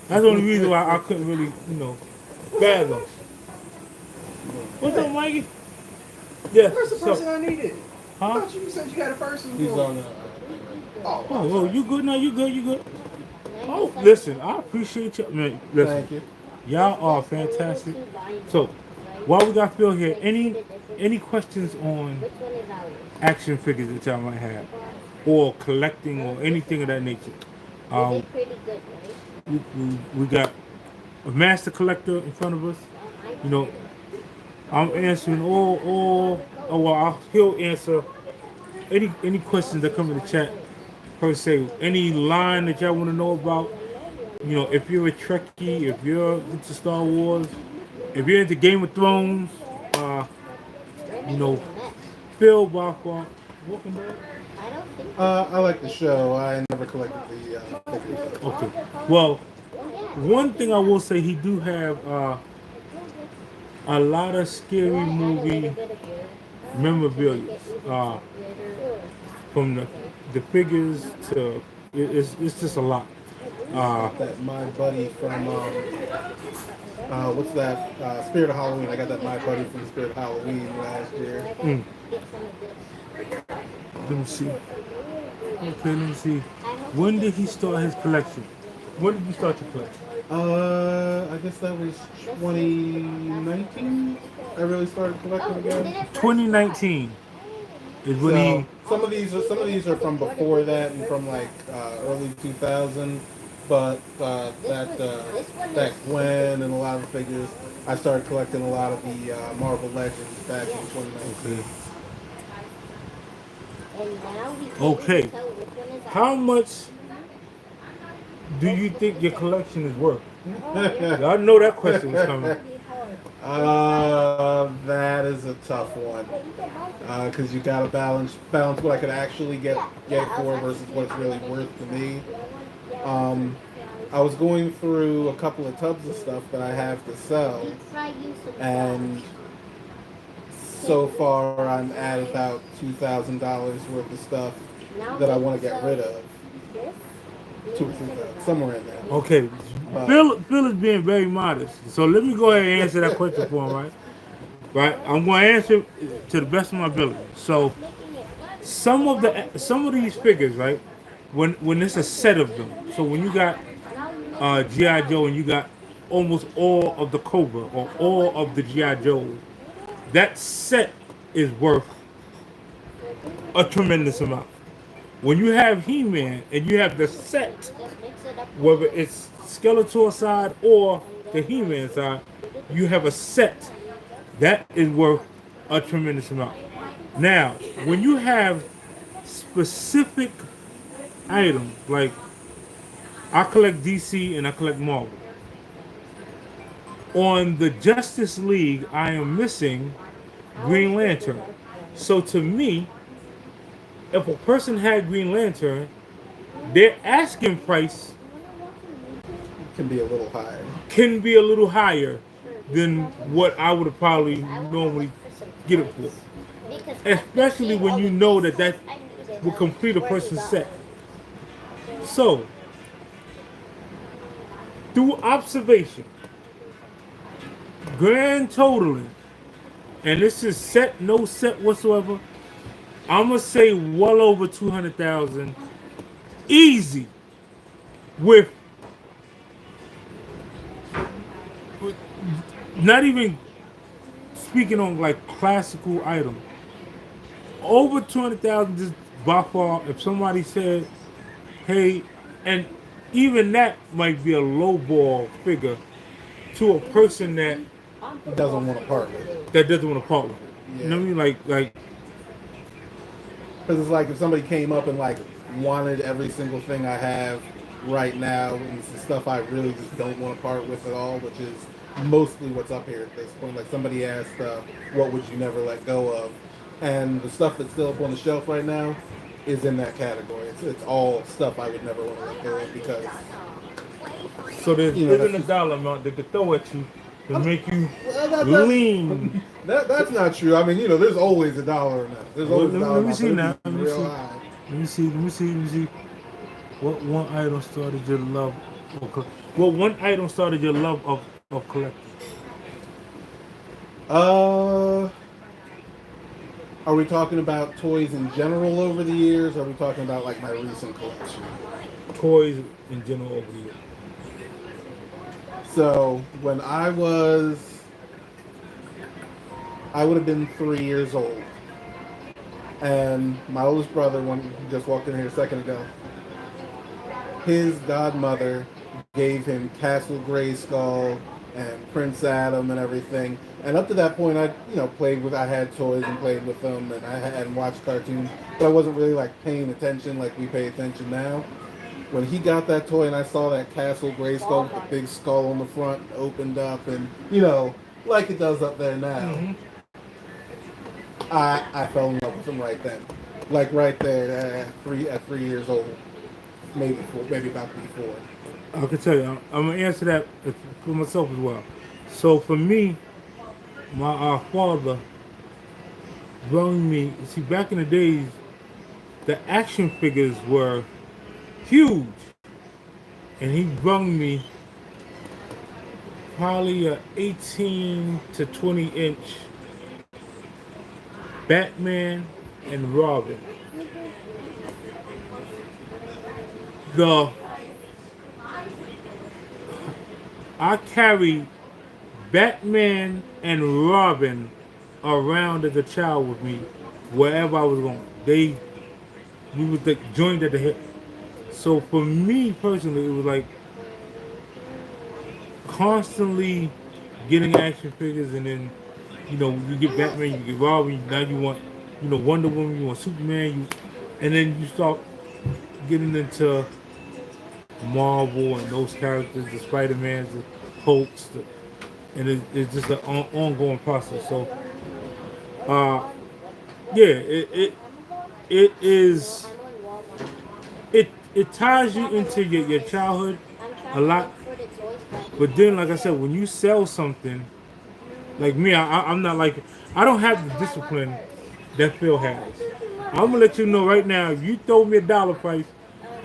That's the only reason why I couldn't really, fathom. What's up, Mikey? Yeah. Where's the So, person I needed? I huh? thought you said you had a person He's for. on the. Oh, Oh, I'm oh, sorry. you good now? You good? You good? Oh, listen, I appreciate you. Man, listen, Thank you. y'all are fantastic. So, while we got Phil here, any questions on Which one is ours? action figures that y'all might have, or collecting, or anything of that nature? We Uh, did pretty good, right? we got a master collector in front of us. You know, I'm answering all. Oh well, he'll answer any questions that come in the chat per se. Any line that y'all want to know about. If you're a Trekkie, if you're into Star Wars, if you're into Game of Thrones, uh, We're you making know, a mess. Phil Barker, welcome back. I don't think I like the show. I never collected the figures. Okay. Well, yeah. one thing I will say, he do have a lot of scary Do I add a little movie bit of beer to make memorabilia. it even Uh, better? from the figures to it's just a lot. Uh, Got that My Buddy from what's that? Spirit of Halloween. I got that My Buddy from Spirit of Halloween last year. I mm, gotta get some of this. let me see. Okay, let me see. I hope he When did takes he the start his collection? When did you start your collection? I guess that was 2019. I really started collecting Oh, we did again. it first 2019 is when So he. some of these are from before that and from like early 2000. But that Gwen and a lot of the figures, I started collecting a lot of the Marvel Legends back in Okay. 2019. And now we can't Okay. even tell which one is How ours. much do you think your collection is worth? That I know that question was coming. that is a tough one because you gotta balance what I could actually get it for versus what it's really worth to me. Um, I was going through a couple of tubs of stuff that I have to sell, and so far I'm at about $2,000 worth of stuff that I want to get rid of. 2 or 3,000, somewhere in there. Okay, But Phil is being very modest. So let me go ahead and answer that question for him, right? Right, I'm going to answer to the best of my ability. So some of these figures, right? When it's a set of them. So when you got GI Joe and you got almost all of the Cobra or all of the GI Joes, that set is worth a tremendous amount. When you have He-Man and you have the set, whether it's Skeletor side or the He-Man side, you have a set that is worth a tremendous amount. Now, when you have specific items, like I collect DC and I collect Marvel. On the Justice League, I am missing Green Lantern. So to me, if a person had Green Lantern, their asking price it can be a little higher. can be a little higher than what I would have probably normally get it for. Especially when you know that will complete a person's set. So, through observation, grand totaling, and this is set, no set whatsoever. I'm gonna say well over 200,000, easy. With, with not even speaking on like classical items, over 200,000 just by far. If somebody said, "Hey," and even that might be a low ball figure to a person that Doesn't want to part with it. doesn't want to part with it. You know Yeah. what I mean? Like Because it's like if somebody came up and like wanted every single thing I have right now, and it's the stuff I really just don't want to part with at all, which is mostly what's up here at this point. Like somebody asked, "What would you never let go of?" And the stuff that's still up on the shelf right now is in that category. It's all stuff I would never want to let go of because so, there that's isn't a just dollar amount that could throw at you to make you well, lean. that's not true. I mean, there's always a dollar amount. There's Well, always a dollar let me amount, see but now. it'd be Let me real see. high. Let me see. Let me see. Let me see. What one item started your love of what one item started your love of collecting? Uh, are we talking about toys in general over the years? Or are we talking about like my recent collection? Toys in general over the years. So when I would have been 3 years old, and my oldest brother, when he just walked in here a second ago, his godmother gave him Castle Grayskull and Prince Adam and everything. And up to that point, I had toys and played with them, and I had and watched cartoons, but I wasn't really like paying attention like we pay attention now. When he got that toy and I saw that Castle Grayskull with the big skull on the front opened up, and like it does up there now, Mm-hmm. I fell in love with him right then, like right there at 3 years old, maybe about before. I can tell you. I'm gonna answer that for myself as well. So for me, my father brought me. See, back in the days, the action figures were huge, and he brought me probably a 18 to 20-inch Batman and Robin. The I carried Batman and Robin around as a child with me wherever I was going. We was like joined at the hip. So for me personally, it was like constantly getting action figures, and then you get Batman, you get Robin. Now you want Wonder Woman, you want Superman, and then you start getting into Marvel and those characters, the Spider Mans, the Hulks, and it's just an ongoing process. So uh, yeah, it is it ties you into your childhood a lot. But then, like I said, when you sell something, like me, I'm not like I don't have the discipline that Phil has. I'm gonna let you know right now. If you throw me a dollar price,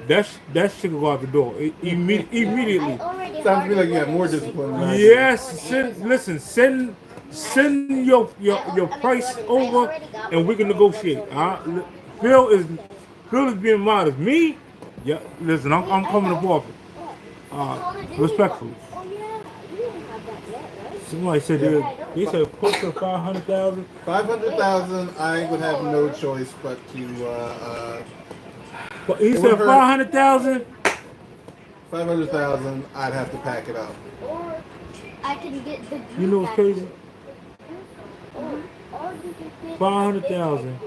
that shit will go out the door immediately. Sounds to me like you have more discipline than I do. Yes, send your price over, and we can negotiate. Phil is Phil is being modest. Me, yeah. Listen, I'm coming up off it. Respectfully. Somebody said they said close to 500,000. 500,000, I would have no choice but to. But he It would said hurt. 500,000. 500,000, I'd have to pack it up. Or I can get the You know what's crazy? 500,000.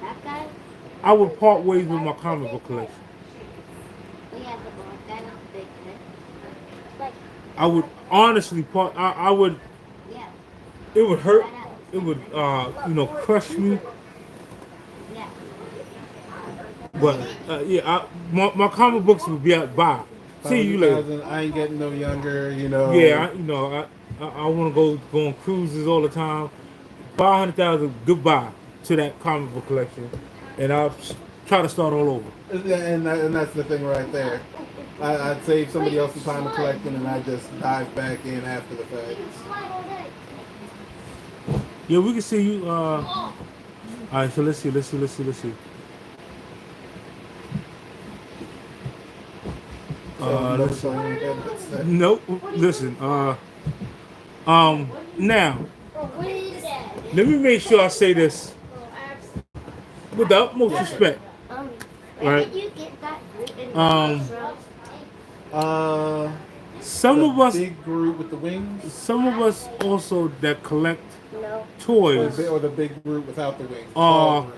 That guy? I would part ways with my comic book collection. We have the black guy with the big head. Like, I would honestly part. I would. yeah. It would hurt. It would crush me. Yeah. But yeah, my comic books would be at bye. See you later. 500,000, I ain't getting no younger, Yeah, I want to go on cruises all the time. 500,000, goodbye to that comic book collection, and I'll try to start all over. And that's the thing right there. I'd save somebody else's time of collecting, and I just dive back in after the fact. Yeah, we can see you. All right, so let's see. So you never Listen. saw any headbutts there. Nope. Listen. Now, What is that? let me make sure I say this with the utmost respect, Um, where right? did you get that group in Um, from? Uh, some the of us, big group with the wings, some of us also that collect No. toys or the big group without the wings, tall are group.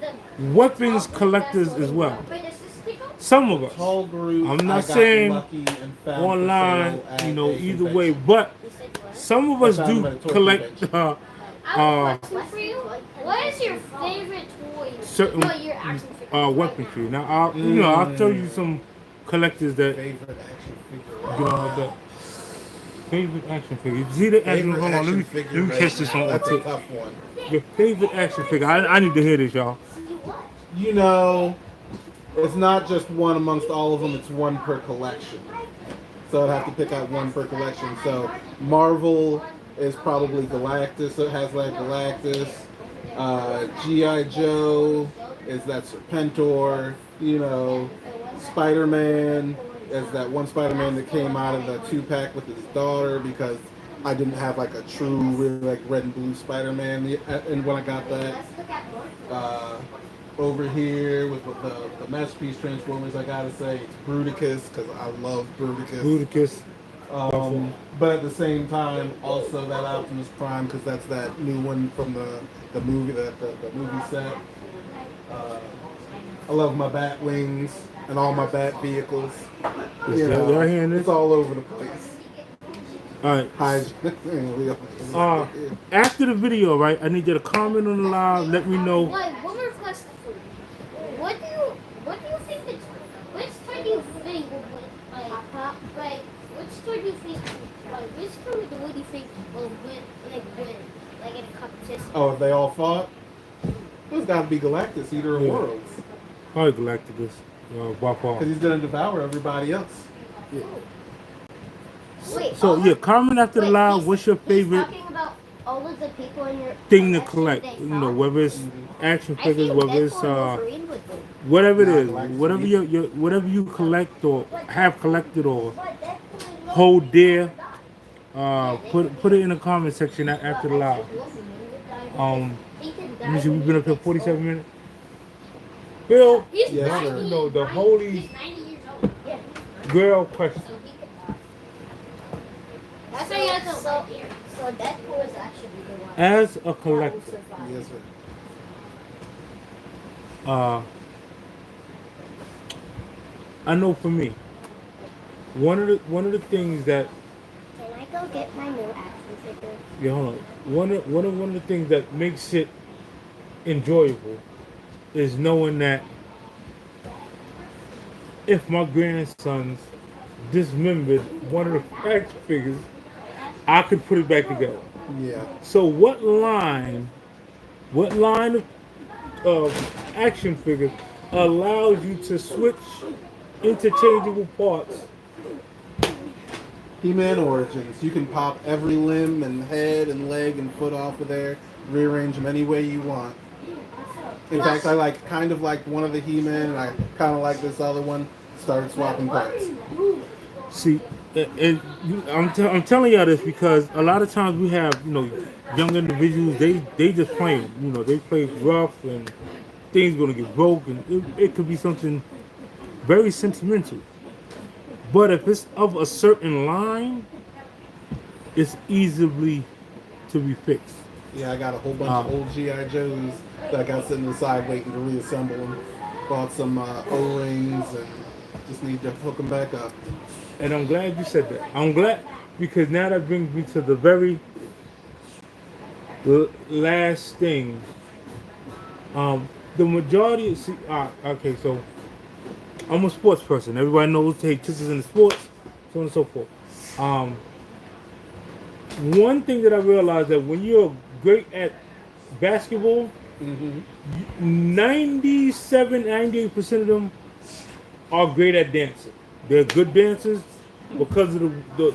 The weapons collectors as well. wait, is this stick on? Some The of us. tall group, I'm I not got saying lucky and found for online, sale at you know, a either way, convention. but You said what? some of I us found them do at a toy collect convention. I have a question for you. What is your favorite toy? certain No, your action figure. weaponry. Now, I'll tell you some collectors that Favorite action figure get right on like now. that. Favorite action figure. You see the action? Favorite Hold on, action figure let me catch right this now. on That's a tape. tough one. Your favorite action figure. I need to hear this, y'all. You know, it's not just one amongst all of them. It's one per collection. So I'd have to pick out one per collection. So Marvel is probably Galactus. It has like Galactus. GI Joe is that Serpentor. You know, Spider Man is that one Spider Man that came out of the 2-pack with his daughter because I didn't have like a true, really like red and blue Spider Man. And when I got that, uh, over here with the masterpiece Transformers, I gotta say it's Bruticus because I love Bruticus. Ludicrous. But at the same time, also that Optimus Prime because that's that new one from the movie the movie set. Uh, I love my bat wings and all my bat vehicles. You Y'all know, hearing this? it's all over the place. All right. Hi. After the video, right? I need you to comment on the live. Let me know. Wait, one more question for you. What do you think it's which toy do you think like which toy do you think which toy do you think will win like in a competition? Oh, if they all fought, it's got to be Galactus, Eater of Yeah. Worlds, Probably Galacticus. By far. because he's gonna devour everybody else. Wait, So yeah, comment after the live. What's your he's favorite talking about all of the people in your thing to collection collect? they You know, fought? whether it's action I figures, think whether it's Deadpool and Wolverine would win. whatever it Nah, is, Galactus whatever would your whatever you collect or have collected or hold dear, put it in the comment section after the live. Let me see, we've been up here 47 minutes. Bill, He's Yes, 90. sir. No, the holy He's 90 years old. Yeah. girl question. So he could die. That's why he has a so, so Deadpool is actually the one. As a that will collector, survive. Yes, sir. I know for me, one of the things that Can I go get my new action figure? yeah, hold on. One of the things that makes it enjoyable is knowing that if my grandsons dismembered one of the action figures, I could put it back together. Yeah. So what line of action figures allows you to switch interchangeable parts? He-Man Origins. You can pop every limb and head and leg and foot off of there, rearrange them any way you want. In fact, I kind of like one of the He-Man, and I kind of like this other one. Started swapping parts. See, I'm telling y'all this because a lot of times we have young individuals, they just playing, they play rough and things gonna get broken. It could be something very sentimental, but if it's of a certain line, it's easily to be fixed. Yeah, I got a whole bunch of old GI Joes that I got sitting aside waiting to reassemble them. Bought some O-rings and just need to hook them back up. And I'm glad you said that. I'm glad because now that brings me to the very last thing. The majority, okay, so I'm a sports person. Everybody knows to take chances in the sports, so on and so forth. One thing that I realized that when you're great at basketball, 97, 98% of them are great at dancing. They're good dancers because of the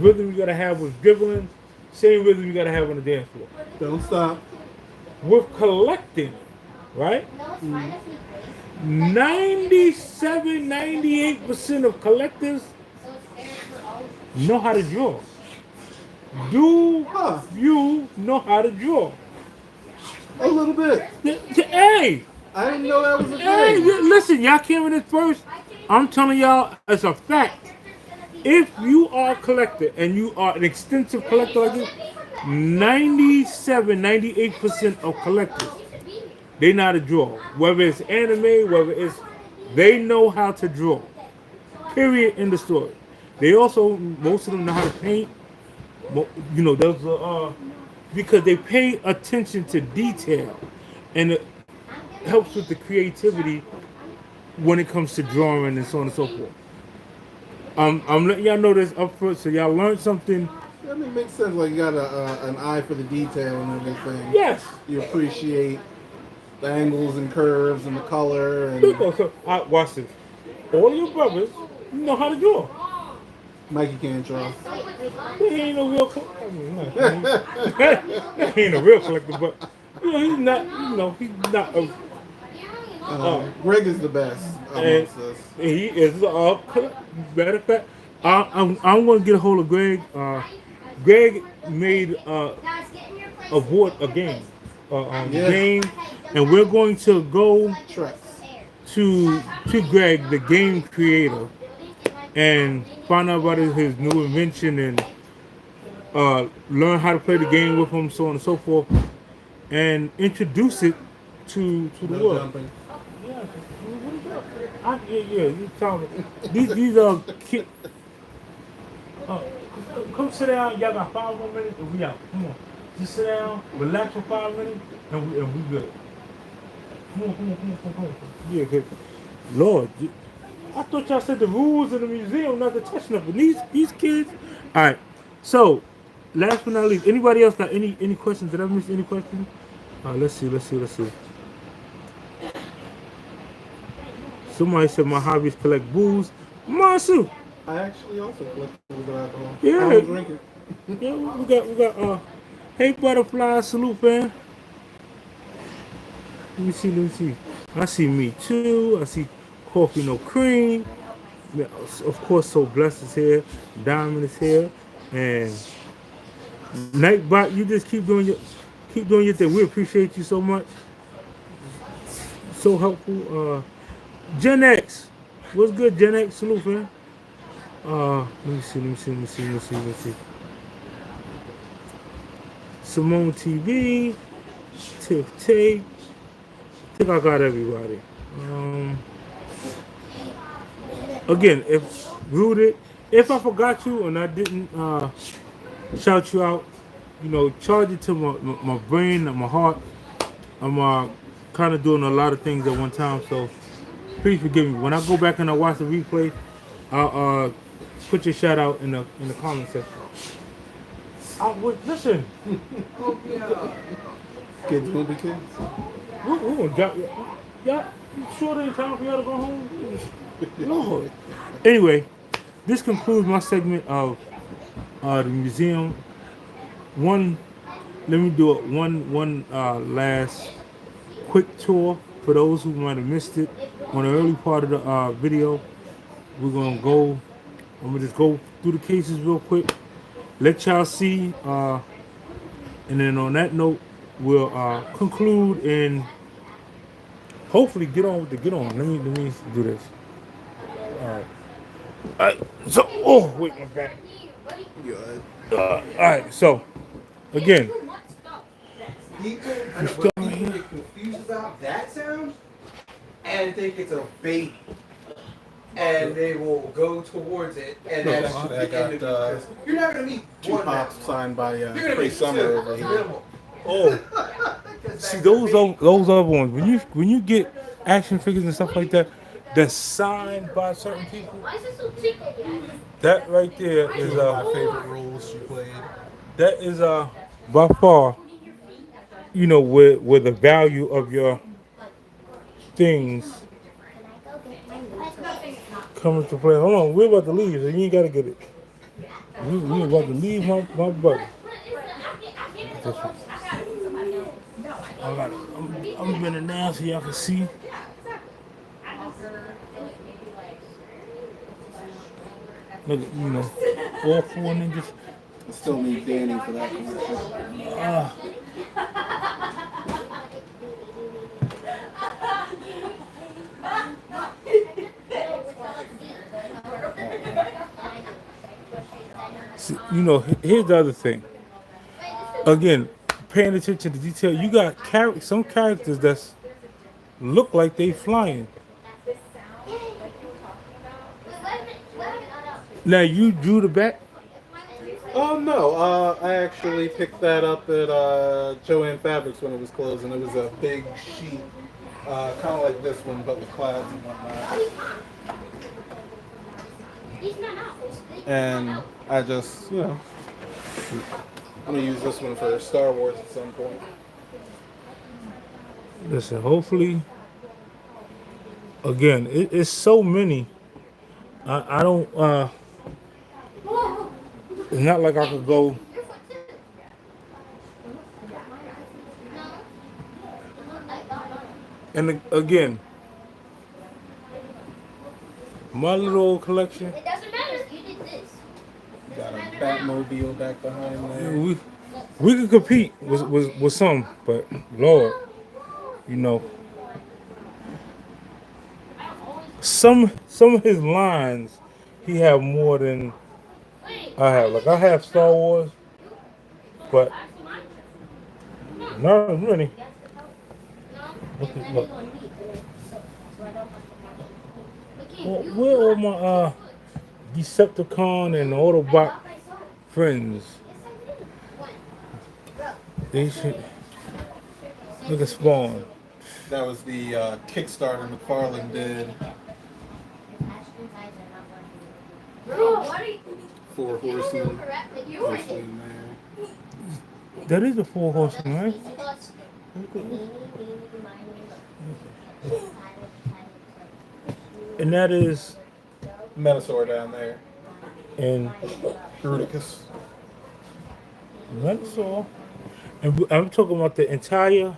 rhythm you gotta have with dribbling Same rhythm you gotta have on the dance floor. Don't stop. With collecting, right? No, it's fine if he plays. 97, 98% of collectors So it's fair for all of know how to draw. Do Huh. you know how to draw? A little bit. Hey, I didn't know that was a hey, thing. listen, y'all came in this first. I'm telling y'all as a fact. If you are a collector and you are an extensive collector like this, 97, 98% of collectors, they know how to draw. Whether it's anime, whether it's, they know how to draw. Period in the story. They also, most of them know how to paint. You know, those are, because they pay attention to detail. And it helps with the creativity when it comes to drawing and so on and so forth. I'm letting y'all know this up front so y'all learn something. I mean, it makes sense. Like you got an eye for the detail and everything. Yes. You appreciate the angles and curves and the color and So, watch this. All your brothers know how to draw. Mikey can't draw. He ain't no real collector. I mean, he ain't a real collector, but you know, he's not. You know, he's not a. Greg is the best And amongst us. he is a matter of fact. I'm going to get a hold of Greg. Greg made a game, Yeah. game, and we're going to go Tracks. to Greg, the game creator, and find out about his new invention and learn how to play the game with him, so on and so forth, and introduce it to the No world. jumping. Yeah, you talking. These are kids. Come sit down. Y'all got 5 more minutes and we out. Come on. Just sit down, relax for 5 minutes, and we good. Come on, come on, come on, come on, come on. Yeah, good. Lord, I thought y'all said the rules in the museum not to touch nothing. These kids. All right. So, last but not least, anybody else got any questions? Did I miss any questions? Let's see. Somebody said my hobby is collect booze. Masu. I actually also collect a little bit of alcohol. Yeah. I don't drink it. Yeah, we got hey butterfly, salute fan. Let me see. I see me too. I see coffee no cream. Yeah, of course, so blessed is here. Diamond is here, and Nightbot. You just keep doing your thing. We appreciate you so much. So helpful. Gen X, what's good, Gen X? Salute, man. Let me see. Simone TV, Tiff Tate. I think I got everybody. Again, if rooted, if I forgot you and I didn't shout you out, you know, charge it to my brain and my heart. I'm kind of doing a lot of things at one time, so please forgive me. When I go back and I watch the replay, I'll put your shout out in the comment section. Listen, Kids gonna be kids. we're gonna drop y'all. You sure there ain't time for y'all to go home? Lord. Anyway, this concludes my segment of the museum. Let me do it. One last quick tour for those who might have missed it. On the early part of the video, we're gonna go. I'm gonna just go through the cases real quick. Let y'all see, and then on that note, we'll conclude and hopefully get on with the get on. Let me do this. All right. So, oh wait, my back. All right. So, again, People, I know, but people get confused about that sound and think it's a baby. And they will go towards it, and No, that's I the got, end of because you're not going to meet Two one pops now. signed by You're going to Trey meet Summer two. over here. Minimal. oh, 'Cause see that's those a baby. those other ones when you get action figures and stuff like that that's signed by certain people. Why is it so tickly? That right there is Two of my favorite roles she played. that is by far, you know, where the value of your things come into play. Hold on, we're about to leave, so you ain't gotta get it. We about to leave my brother. This one. I'm bending down so y'all can see. Look, all four ninjas. I still need Danny for that collection. Ah, see, here's the other thing. Again, paying attention to detail. You got some characters that look like they flying. Now you drew the back. Oh no, I actually picked that up at Joann Fabrics when it was closing. It was a big sheet, kind of like this one, but with clouds and whatnot. And I just, I'm gonna use this one for Star Wars at some point. Listen, hopefully, again, it's so many. I don't. It's not like I could go. And again, my little old collection. It doesn't matter. You did this. Got a Batmobile back behind there. We could compete with some, but Lord, some of his lines, he have more than I have. Like I have Star Wars, but not as many. Look. Where are my Decepticon and Autobot friends? They should look at Spawn. That was the Kickstarter McFarlane did. Four Horsemen. Horsemen there. That is the Four Horsemen, right? And that is Metasaur down there. and Bruticus. that's all. And I'm talking about the entire.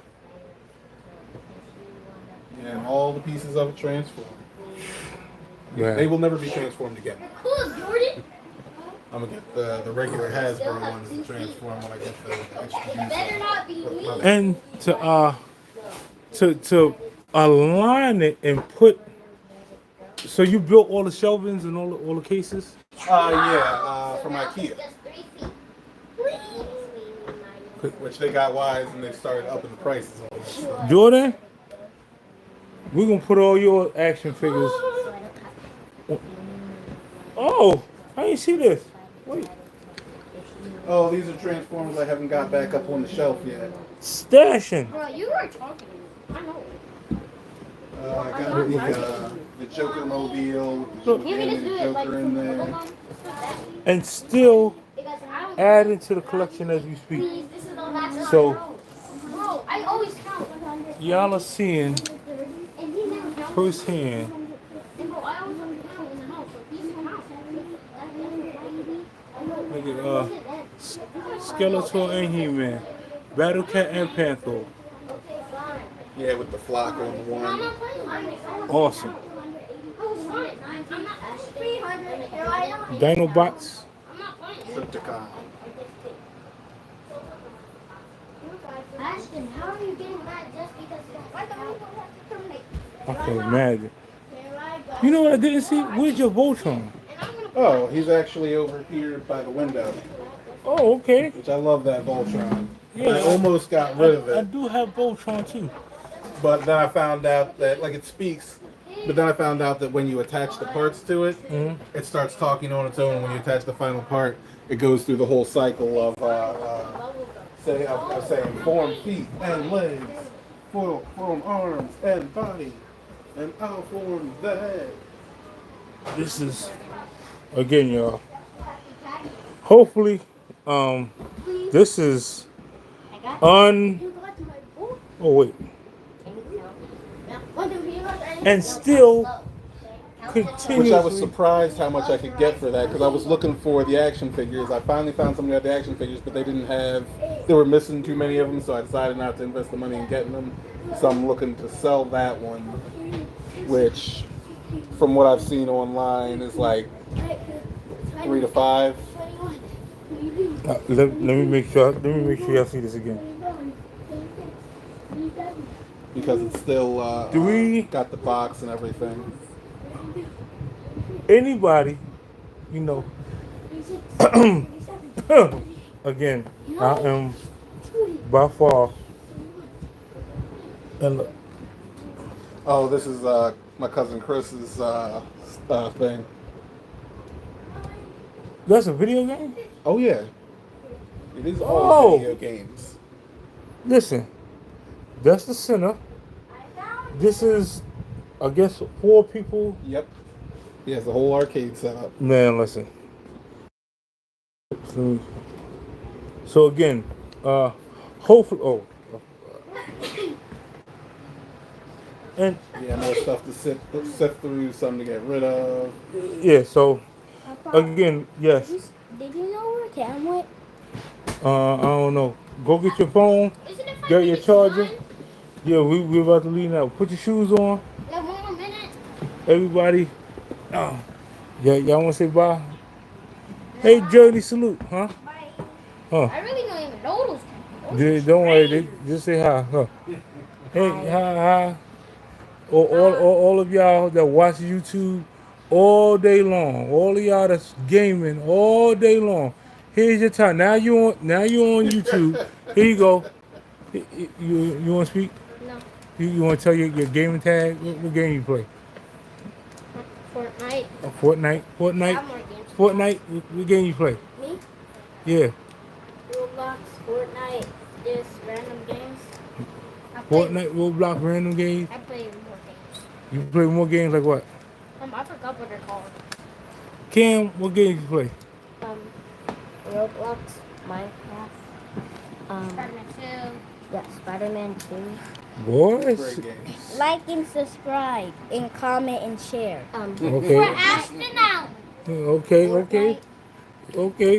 Yeah, and all the pieces of it transform. Yeah. They will never be transformed again. Cool, Jordan. I'm gonna get the regular Hasbro ones to transform when I get the extra Better not be me. And to align it and put. So you built all the shelvings and all the cases. From IKEA, which they got wise and they started upping the prices on it. Jordan, we're gonna put all your action figures. Oh, I didn't see this. Wait, Oh, these are Transformers I haven't got back up on the shelf yet. stashing. Bro, you were talking. I know. I got the Joker Mobile, with the Look. You can just do it like Joker in there. And still Because I don't adding to the collection as we speak. please, this is the last So bro, I always count. y'all are seeing And he never counts. firsthand. And bro, I always want to count in the house. So he's Look at Skeletor and He-Man, Battle Cat and Panther. Yeah, with the flock on the I'm one. not playing mine. Awesome. I'm not 300. Dinobots. I'm not playing. Trypticon. Ashton, how are you getting that just because why don't you have to terminate? I can imagine. You know what I didn't see? Where's your Voltron? Oh, he's actually over here by the window, Oh, okay. which I love that Voltron. Yeah, I almost got rid of I it, do have Voltron too. but then I found out that, like, it speaks, but then I found out that when you attach the parts to it, it starts talking on its own. When you attach the final part, it goes through the whole cycle of, saying form feet and legs, form arms and body, and I'll form the head. This is again, y'all. Hopefully, this is oh wait, and still which I was continuously. surprised how much I could get for that because I was looking for the action figures. I finally found somebody who had the action figures, but they didn't have. They were missing too many of them, so I decided not to invest the money in getting them. So I'm looking to sell that one, which, from what I've seen online, is like 3 to 5 Let me make sure. Let me make sure y'all see this again. because it's still Do we got the box and everything. anybody, you know, again, I am by far, and look, Oh, this is my cousin Chris's thing. that's a video game. Oh yeah, it is all Oh, video games. listen, that's the center. This is, I guess, 4 people. Yep, he has the whole arcade set up. Man, listen. So again, hopefully, and Yeah, more stuff to sift through, something to get rid of. yeah. So again, yes. Did you know where Cam went? I don't know. Go get your phone. Isn't it Get 5 your minutes charger. behind? Yeah, we about to leave now. Put your shoes on, Like 1 more minute? everybody. Oh, yeah, y'all want to say bye? Hey, Journey, salute, huh? Huh? I really don't even know those people. Don't worry, just say hi, huh? Hey, hi. All of y'all that watch YouTube all day long, all of y'all that's gaming all day long. Here's your time. Now you on YouTube. Here you go. You want to speak? No. You want to tell your gaming tag? What game you play? Fortnite. Fortnite. I have more games. Fortnite. What game you play? Me? Yeah. Roblox, Fortnite, just random games. Fortnite, Roblox, random games. I play more games. You play more games like what? I forgot what they're called. Cam, what games you play? Roblox, Minecraft, Spider-Man 2. yeah, Spider-Man 2. Boys. Great games. Like and subscribe and comment and share. We're Okay. astronaut. Okay. Listen, Okay,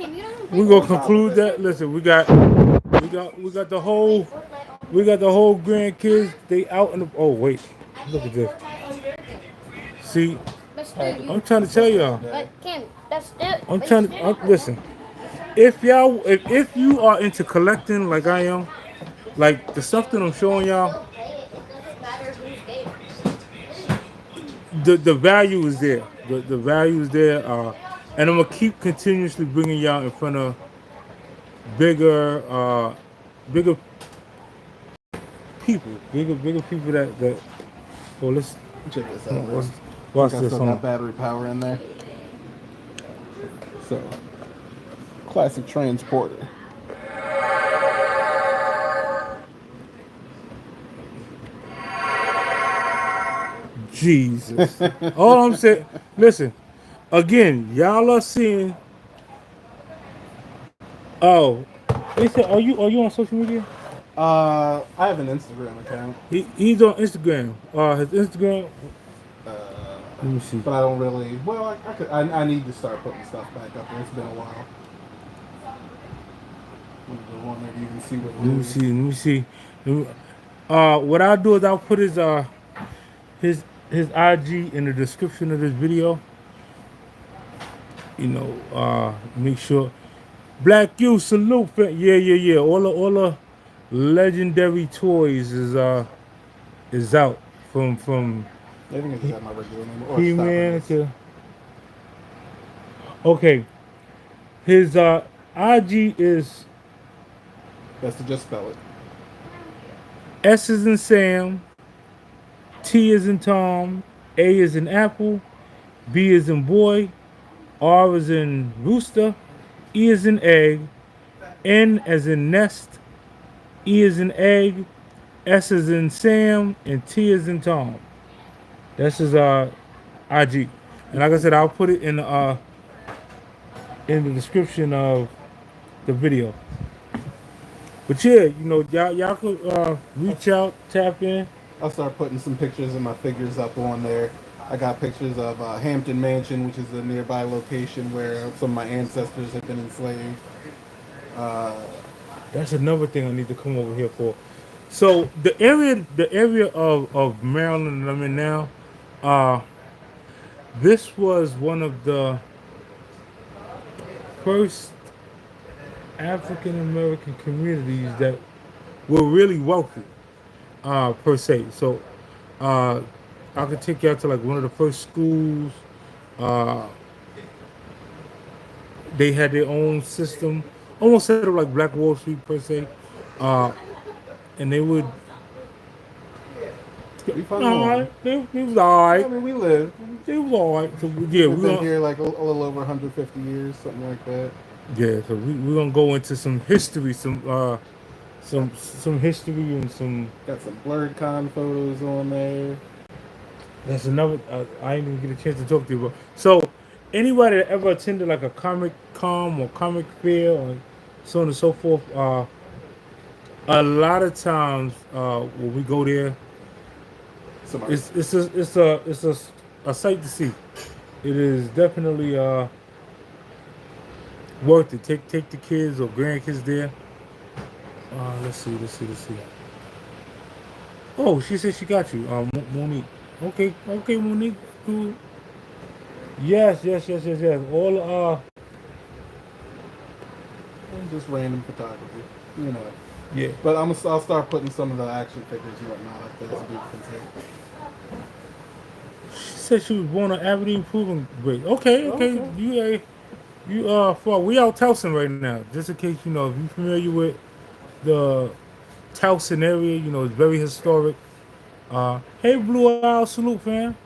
you don't we're gonna conclude that. Listen, we got the whole grandkids. They out in the. Oh wait, look at this. See, But still, you. I'm trying to tell y'all. But Kim, that's still. I'm but trying you to still- listen. If you are into collecting like I am, like the stuff that I'm showing y'all, It doesn't matter who's game. the value is there. The value is there. And I'm gonna keep continuously bringing y'all in front of bigger people, bigger people that. Oh, let's Check this hold out. on, Bro. watch I this. still Hold got on. battery power in there. So, classic transporter. Jesus. All I'm saying, listen. Again, y'all are seeing. Oh, they said, are you on social media? I have an Instagram account, He's on Instagram. His Instagram. Let me see. but I don't really. Well, I need to start putting stuff back up there. It's been a while. The one that you can see what Let me see. Let me see. What I'll do is I'll put his IG in the description of this video. You know, make sure. Black you salute. Yeah. All the legendary toys is out from I think I just have my regular name. Or He-Man stop to. Okay, his IG is Best to just spell it. S is in Sam, T is in Tom, A is in Apple, B is in boy, R is in rooster, E is in egg, N as in nest, E is in egg, S is in Sam, and T is in Tom. That's his IG. And like I said, I'll put it in the description of the video. But yeah, y'all could reach out, tap in. I'll start putting some pictures of my figures up on there. I got pictures of Hampton Mansion, which is a nearby location where some of my ancestors have been enslaved. Uh, That's another thing I need to come over here for. So the area of Maryland that I'm in now, uh, this was one of the first African American communities that were really wealthy, per se. So uh, I could take you out to like one of the first schools. Uh, they had their own system, almost set up like Black Wall Street per se, uh, and they would. we fun All one. right, they was all I right. mean, we lived. They was all right. So yeah, We've we been gonna here like a little over 150 years, something like that. yeah. So we gonna go into some history, some history and some. Got some blurred con photos on there. That's another. I didn't even get a chance to talk to you about. So, anybody that ever attended like a comic con or comic fair or so on and so forth, a lot of times when we go there, Some it's a sight to see. It is definitely worth it. Take the kids or grandkids there. Let's see. Oh, she said she got you, Monique. Okay, Monique. Cool. Yes. All just random photography, you know. yeah. But I'll start putting some of the action figures and whatnot up there so people can see. She said she was born on Avenue Improving Grade. Okay. Okay. For we out Towson right now. Just in case you know, if you're familiar with the Towson area, you know it's very historic. Hey, Blue Owl, salute, fam.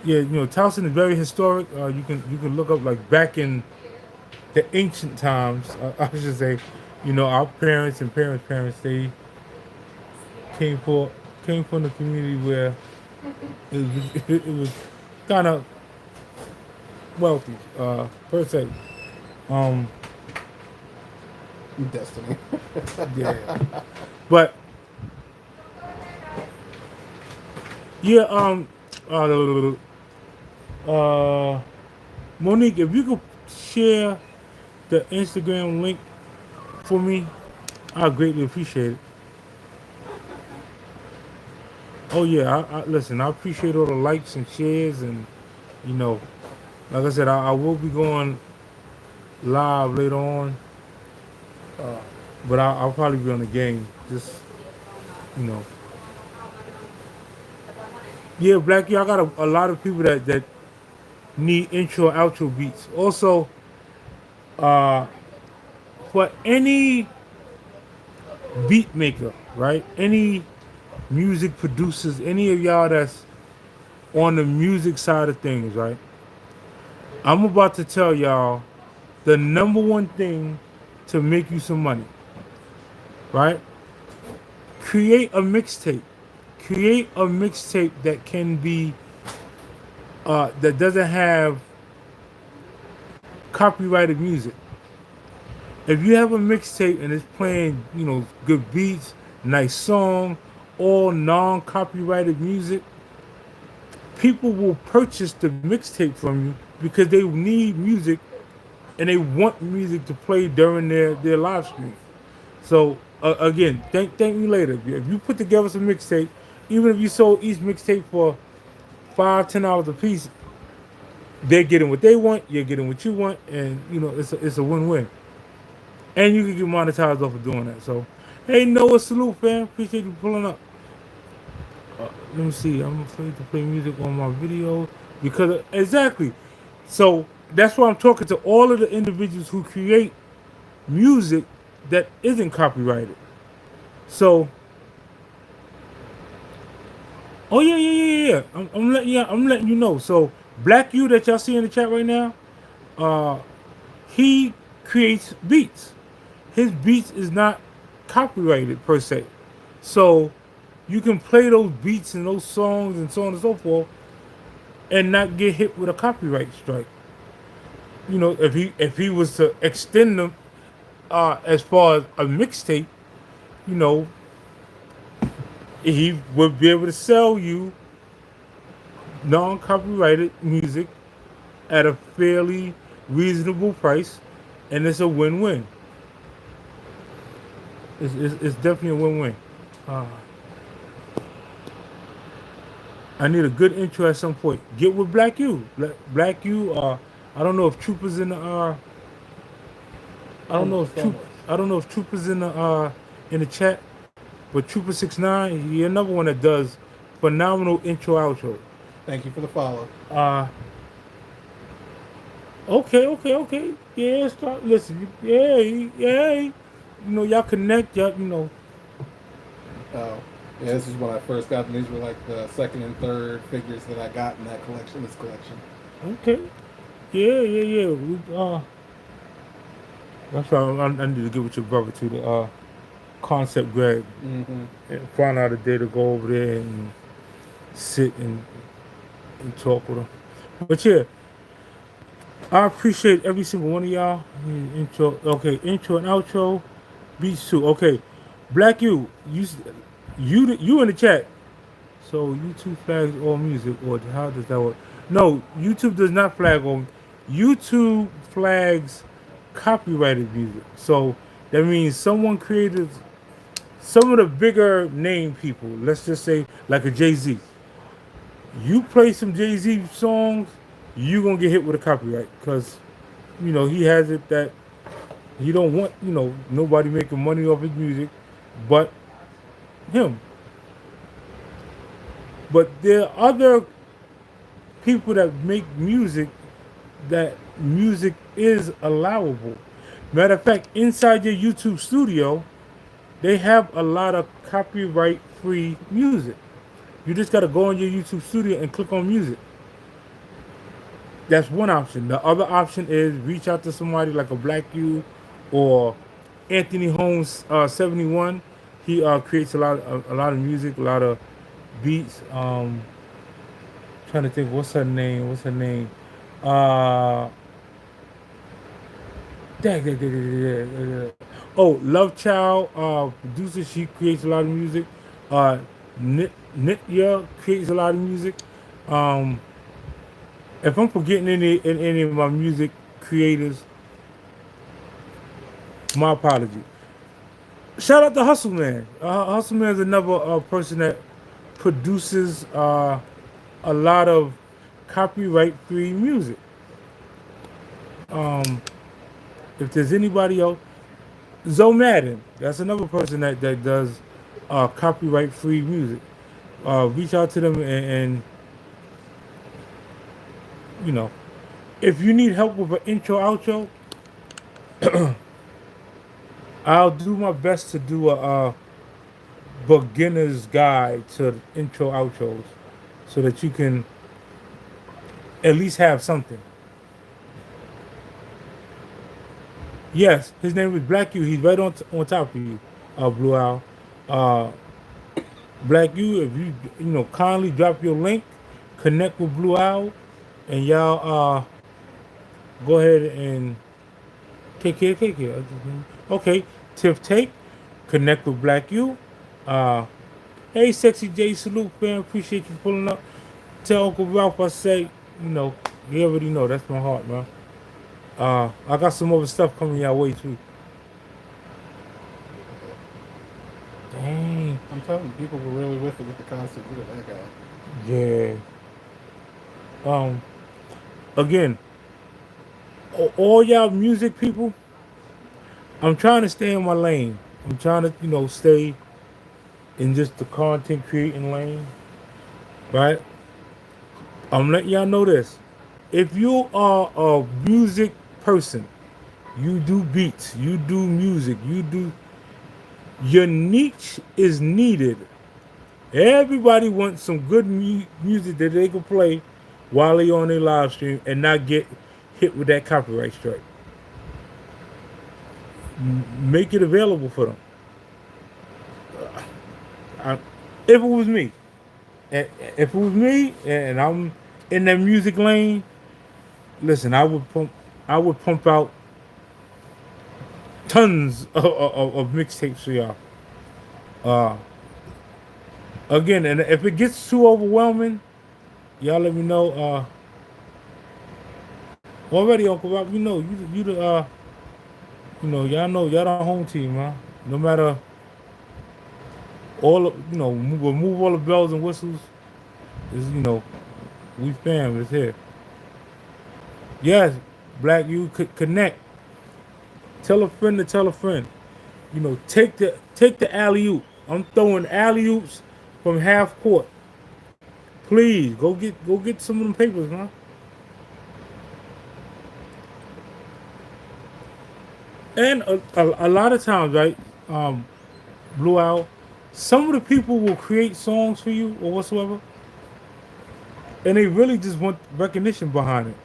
Yeah, you know Towson is very historic. You can look up like back in the ancient times. I should say, you know our parents and parents they came for came from the community where it was kind of wealthy per se. Um, Destiny. yeah, but yeah. Uh, uh, Monique, if you could share the Instagram link for me, I greatly appreciate it. Oh yeah, listen. I appreciate all the likes and shares, and you know, like I said, I will be going live later on, uh, but I'll probably be on the game. Just you know, yeah, Blackie. I got a lot of people that need intro outro beats. Also, uh, for any beat maker, right? Any music producers, any of y'all that's on the music side of things, right? I'm about to tell y'all the number one thing to make you some money, right? Create a mixtape. Create a mixtape that can be that doesn't have copyrighted music. If you have a mixtape and it's playing, you know, good beats, nice song, all non-copyrighted music, people will purchase the mixtape from you because they need music and they want music to play during their live stream. So again, thank me later. If you put together some mixtape, even if you sold each mixtape for $5, $10 a piece, they're getting what they want, you're getting what you want, and you know it's a win-win. And you can get monetized off of doing that. So, hey Noah, salute fam, appreciate you pulling up. Let me see. I'm afraid to play music on my video because exactly. So that's why I'm talking to all of the individuals who create music that isn't copyrighted. So, oh yeah. I'm letting you know. So Black You that y'all see in the chat right now, uh, he creates beats. His beats is not copyrighted per se. So you can play those beats and those songs and so on and so forth and not get hit with a copyright strike. You know, if he was to extend them as far as a mixtape, you know, he would be able to sell you non-copyrighted music at a fairly reasonable price, and it's a win-win. It's definitely a win-win. Uh, I need a good intro at some point. Get with Black U. Black U. I don't know if Troopers in the. I don't know if Almost, Troop. almost. I don't know if Troopers in the chat, but Trooper 69. He another one that does phenomenal intro outro. Thank you for the follow. Uh, okay. Yeah, start listen. Yeah, yeah. Y'all connect. Y'all, Oh, yeah, this is when I first got them. These were like the second and third figures that I got in that collection. This collection. Okay. Yeah. That's why I need to get with your brother to the concept, Greg, Mm-hmm. and find out a day to go over there and sit and talk with him. But yeah, I appreciate every single one of y'all. Intro and outro, beats too. Okay, Black you in the chat. So YouTube flags all music, or how does that work? No, YouTube does not flag all. YouTube flags copyrighted music. So that means someone created some of the bigger name people. Let's just say like a Jay-Z. You play some Jay-Z songs, you gonna get hit with a copyright because he has it that he don't want nobody making money off his music, but him. But there are other people that make music that music is allowable. Matter of fact, inside your YouTube studio, they have a lot of copyright free music. You just gotta go on your YouTube studio and click on music. That's one option. The other option is reach out to somebody like a Black U or Anthony Holmes 71. He creates a lot of music, a lot of beats. Trying to think, what's her name? Uh, Oh, Love Child, producer. She creates a lot of music. Uh, Nitya creates a lot of music. Um, if I'm forgetting any of my music creators, my apology. Shout out to Hustle Man. Hustle Man is another person that produces a lot of copyright free music. Um, if there's anybody else, Zoe Madden, that's another person that does copyright free music. Reach out to them and you know, if you need help with an intro outro, I'll do my best to do a beginner's guide to intro outros so that you can at least have something. Yes, his name is Black U. He's right on top of you, Blue Owl. Uh, Black U, if you kindly drop your link, connect with Blue Owl, and y'all go ahead and take care. Okay, Tiff Take, connect with Black U. Uh, hey, Sexy J, salute fam, appreciate you pulling up. Tell Uncle Ralph I say, you already know that's my heart, man. I got some other stuff coming your way too. Dang. I'm telling you, people were really with it with the concept. Look at that guy. Yeah. Again, all y'all music people, I'm trying to stay in my lane. I'm trying to, stay in just the content creating lane, right? I'm letting y'all know this. If you are a music person, you do beats, you do music, your niche is needed. Everybody wants some good music that they can play while they on their live stream and not get hit with that copyright strike. Make it available for them. If it was me, and I'm in that music lane, listen, I would pump out tons of mixtapes for y'all. Uh, Again, and if it gets too overwhelming, y'all let me know. Already, Uncle Rob, you the y'all the home team, man. No matter we'll move all the bells and whistles. Is we fam is here. Yes, Black, you could connect. Tell a friend to tell a friend. Take the alley oop. I'm throwing alley oops from half court. Please go get some of them papers, man. And a lot of times, right, Blue Owl, some of the people will create songs for you or whatsoever, and they really just want recognition behind it.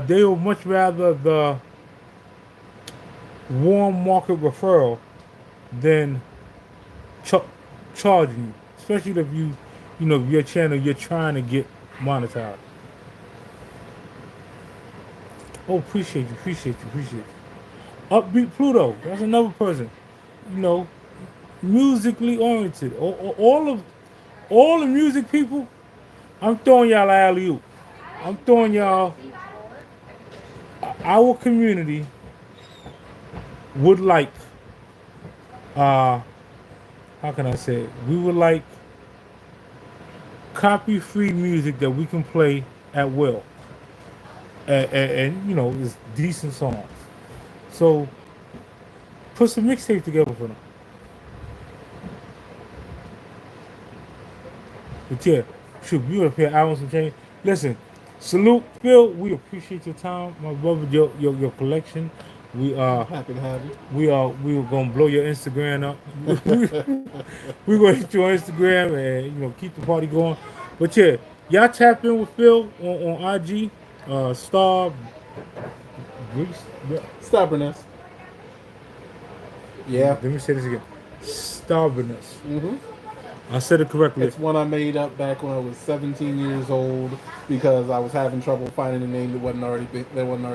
They will much rather the warm market referral than ch- charging you, especially if your channel you're trying to get monetized. Oh, appreciate you. Upbeat Pluto, that's another person. You know, musically oriented. All the music people, I'm throwing y'all alley oop. I'm throwing y'all. Our community would like. Uh, how can I say it? We would like copy-free music that we can play at will, and it's decent songs. So put some mixtape together for them. But yeah, shoot, you up here albums and change. Listen, salute Phil. We appreciate your time, my brother. Your collection. We Happy to have you. we were gonna blow your Instagram up. We gonna hit your Instagram and keep the party going. But yeah, y'all tap in with Phil on IG. Star Grease. Yeah. Stubbornness. Yeah. Let me say this again. Stubbornness. hmm I said it correctly. It's one I made up back when I was 17 years old because I was having trouble finding a name that wasn't already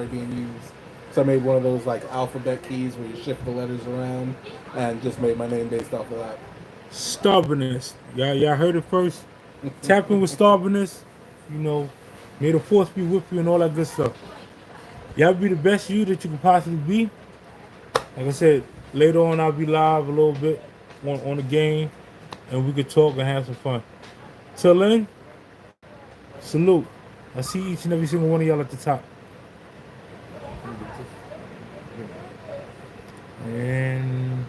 being used. So I made one of those like alphabet keys where you shift the letters around, and just made my name based off of that. Stubbornness. Y'all heard it first. Tap in with stubbornness. You know, may the force be with you and all that good stuff. Y'all be the best you that you can possibly be. Like I said, later on I'll be live a little bit on the game, and we could talk and have some fun. Till then, salute. I see each and every single one of y'all at the top. And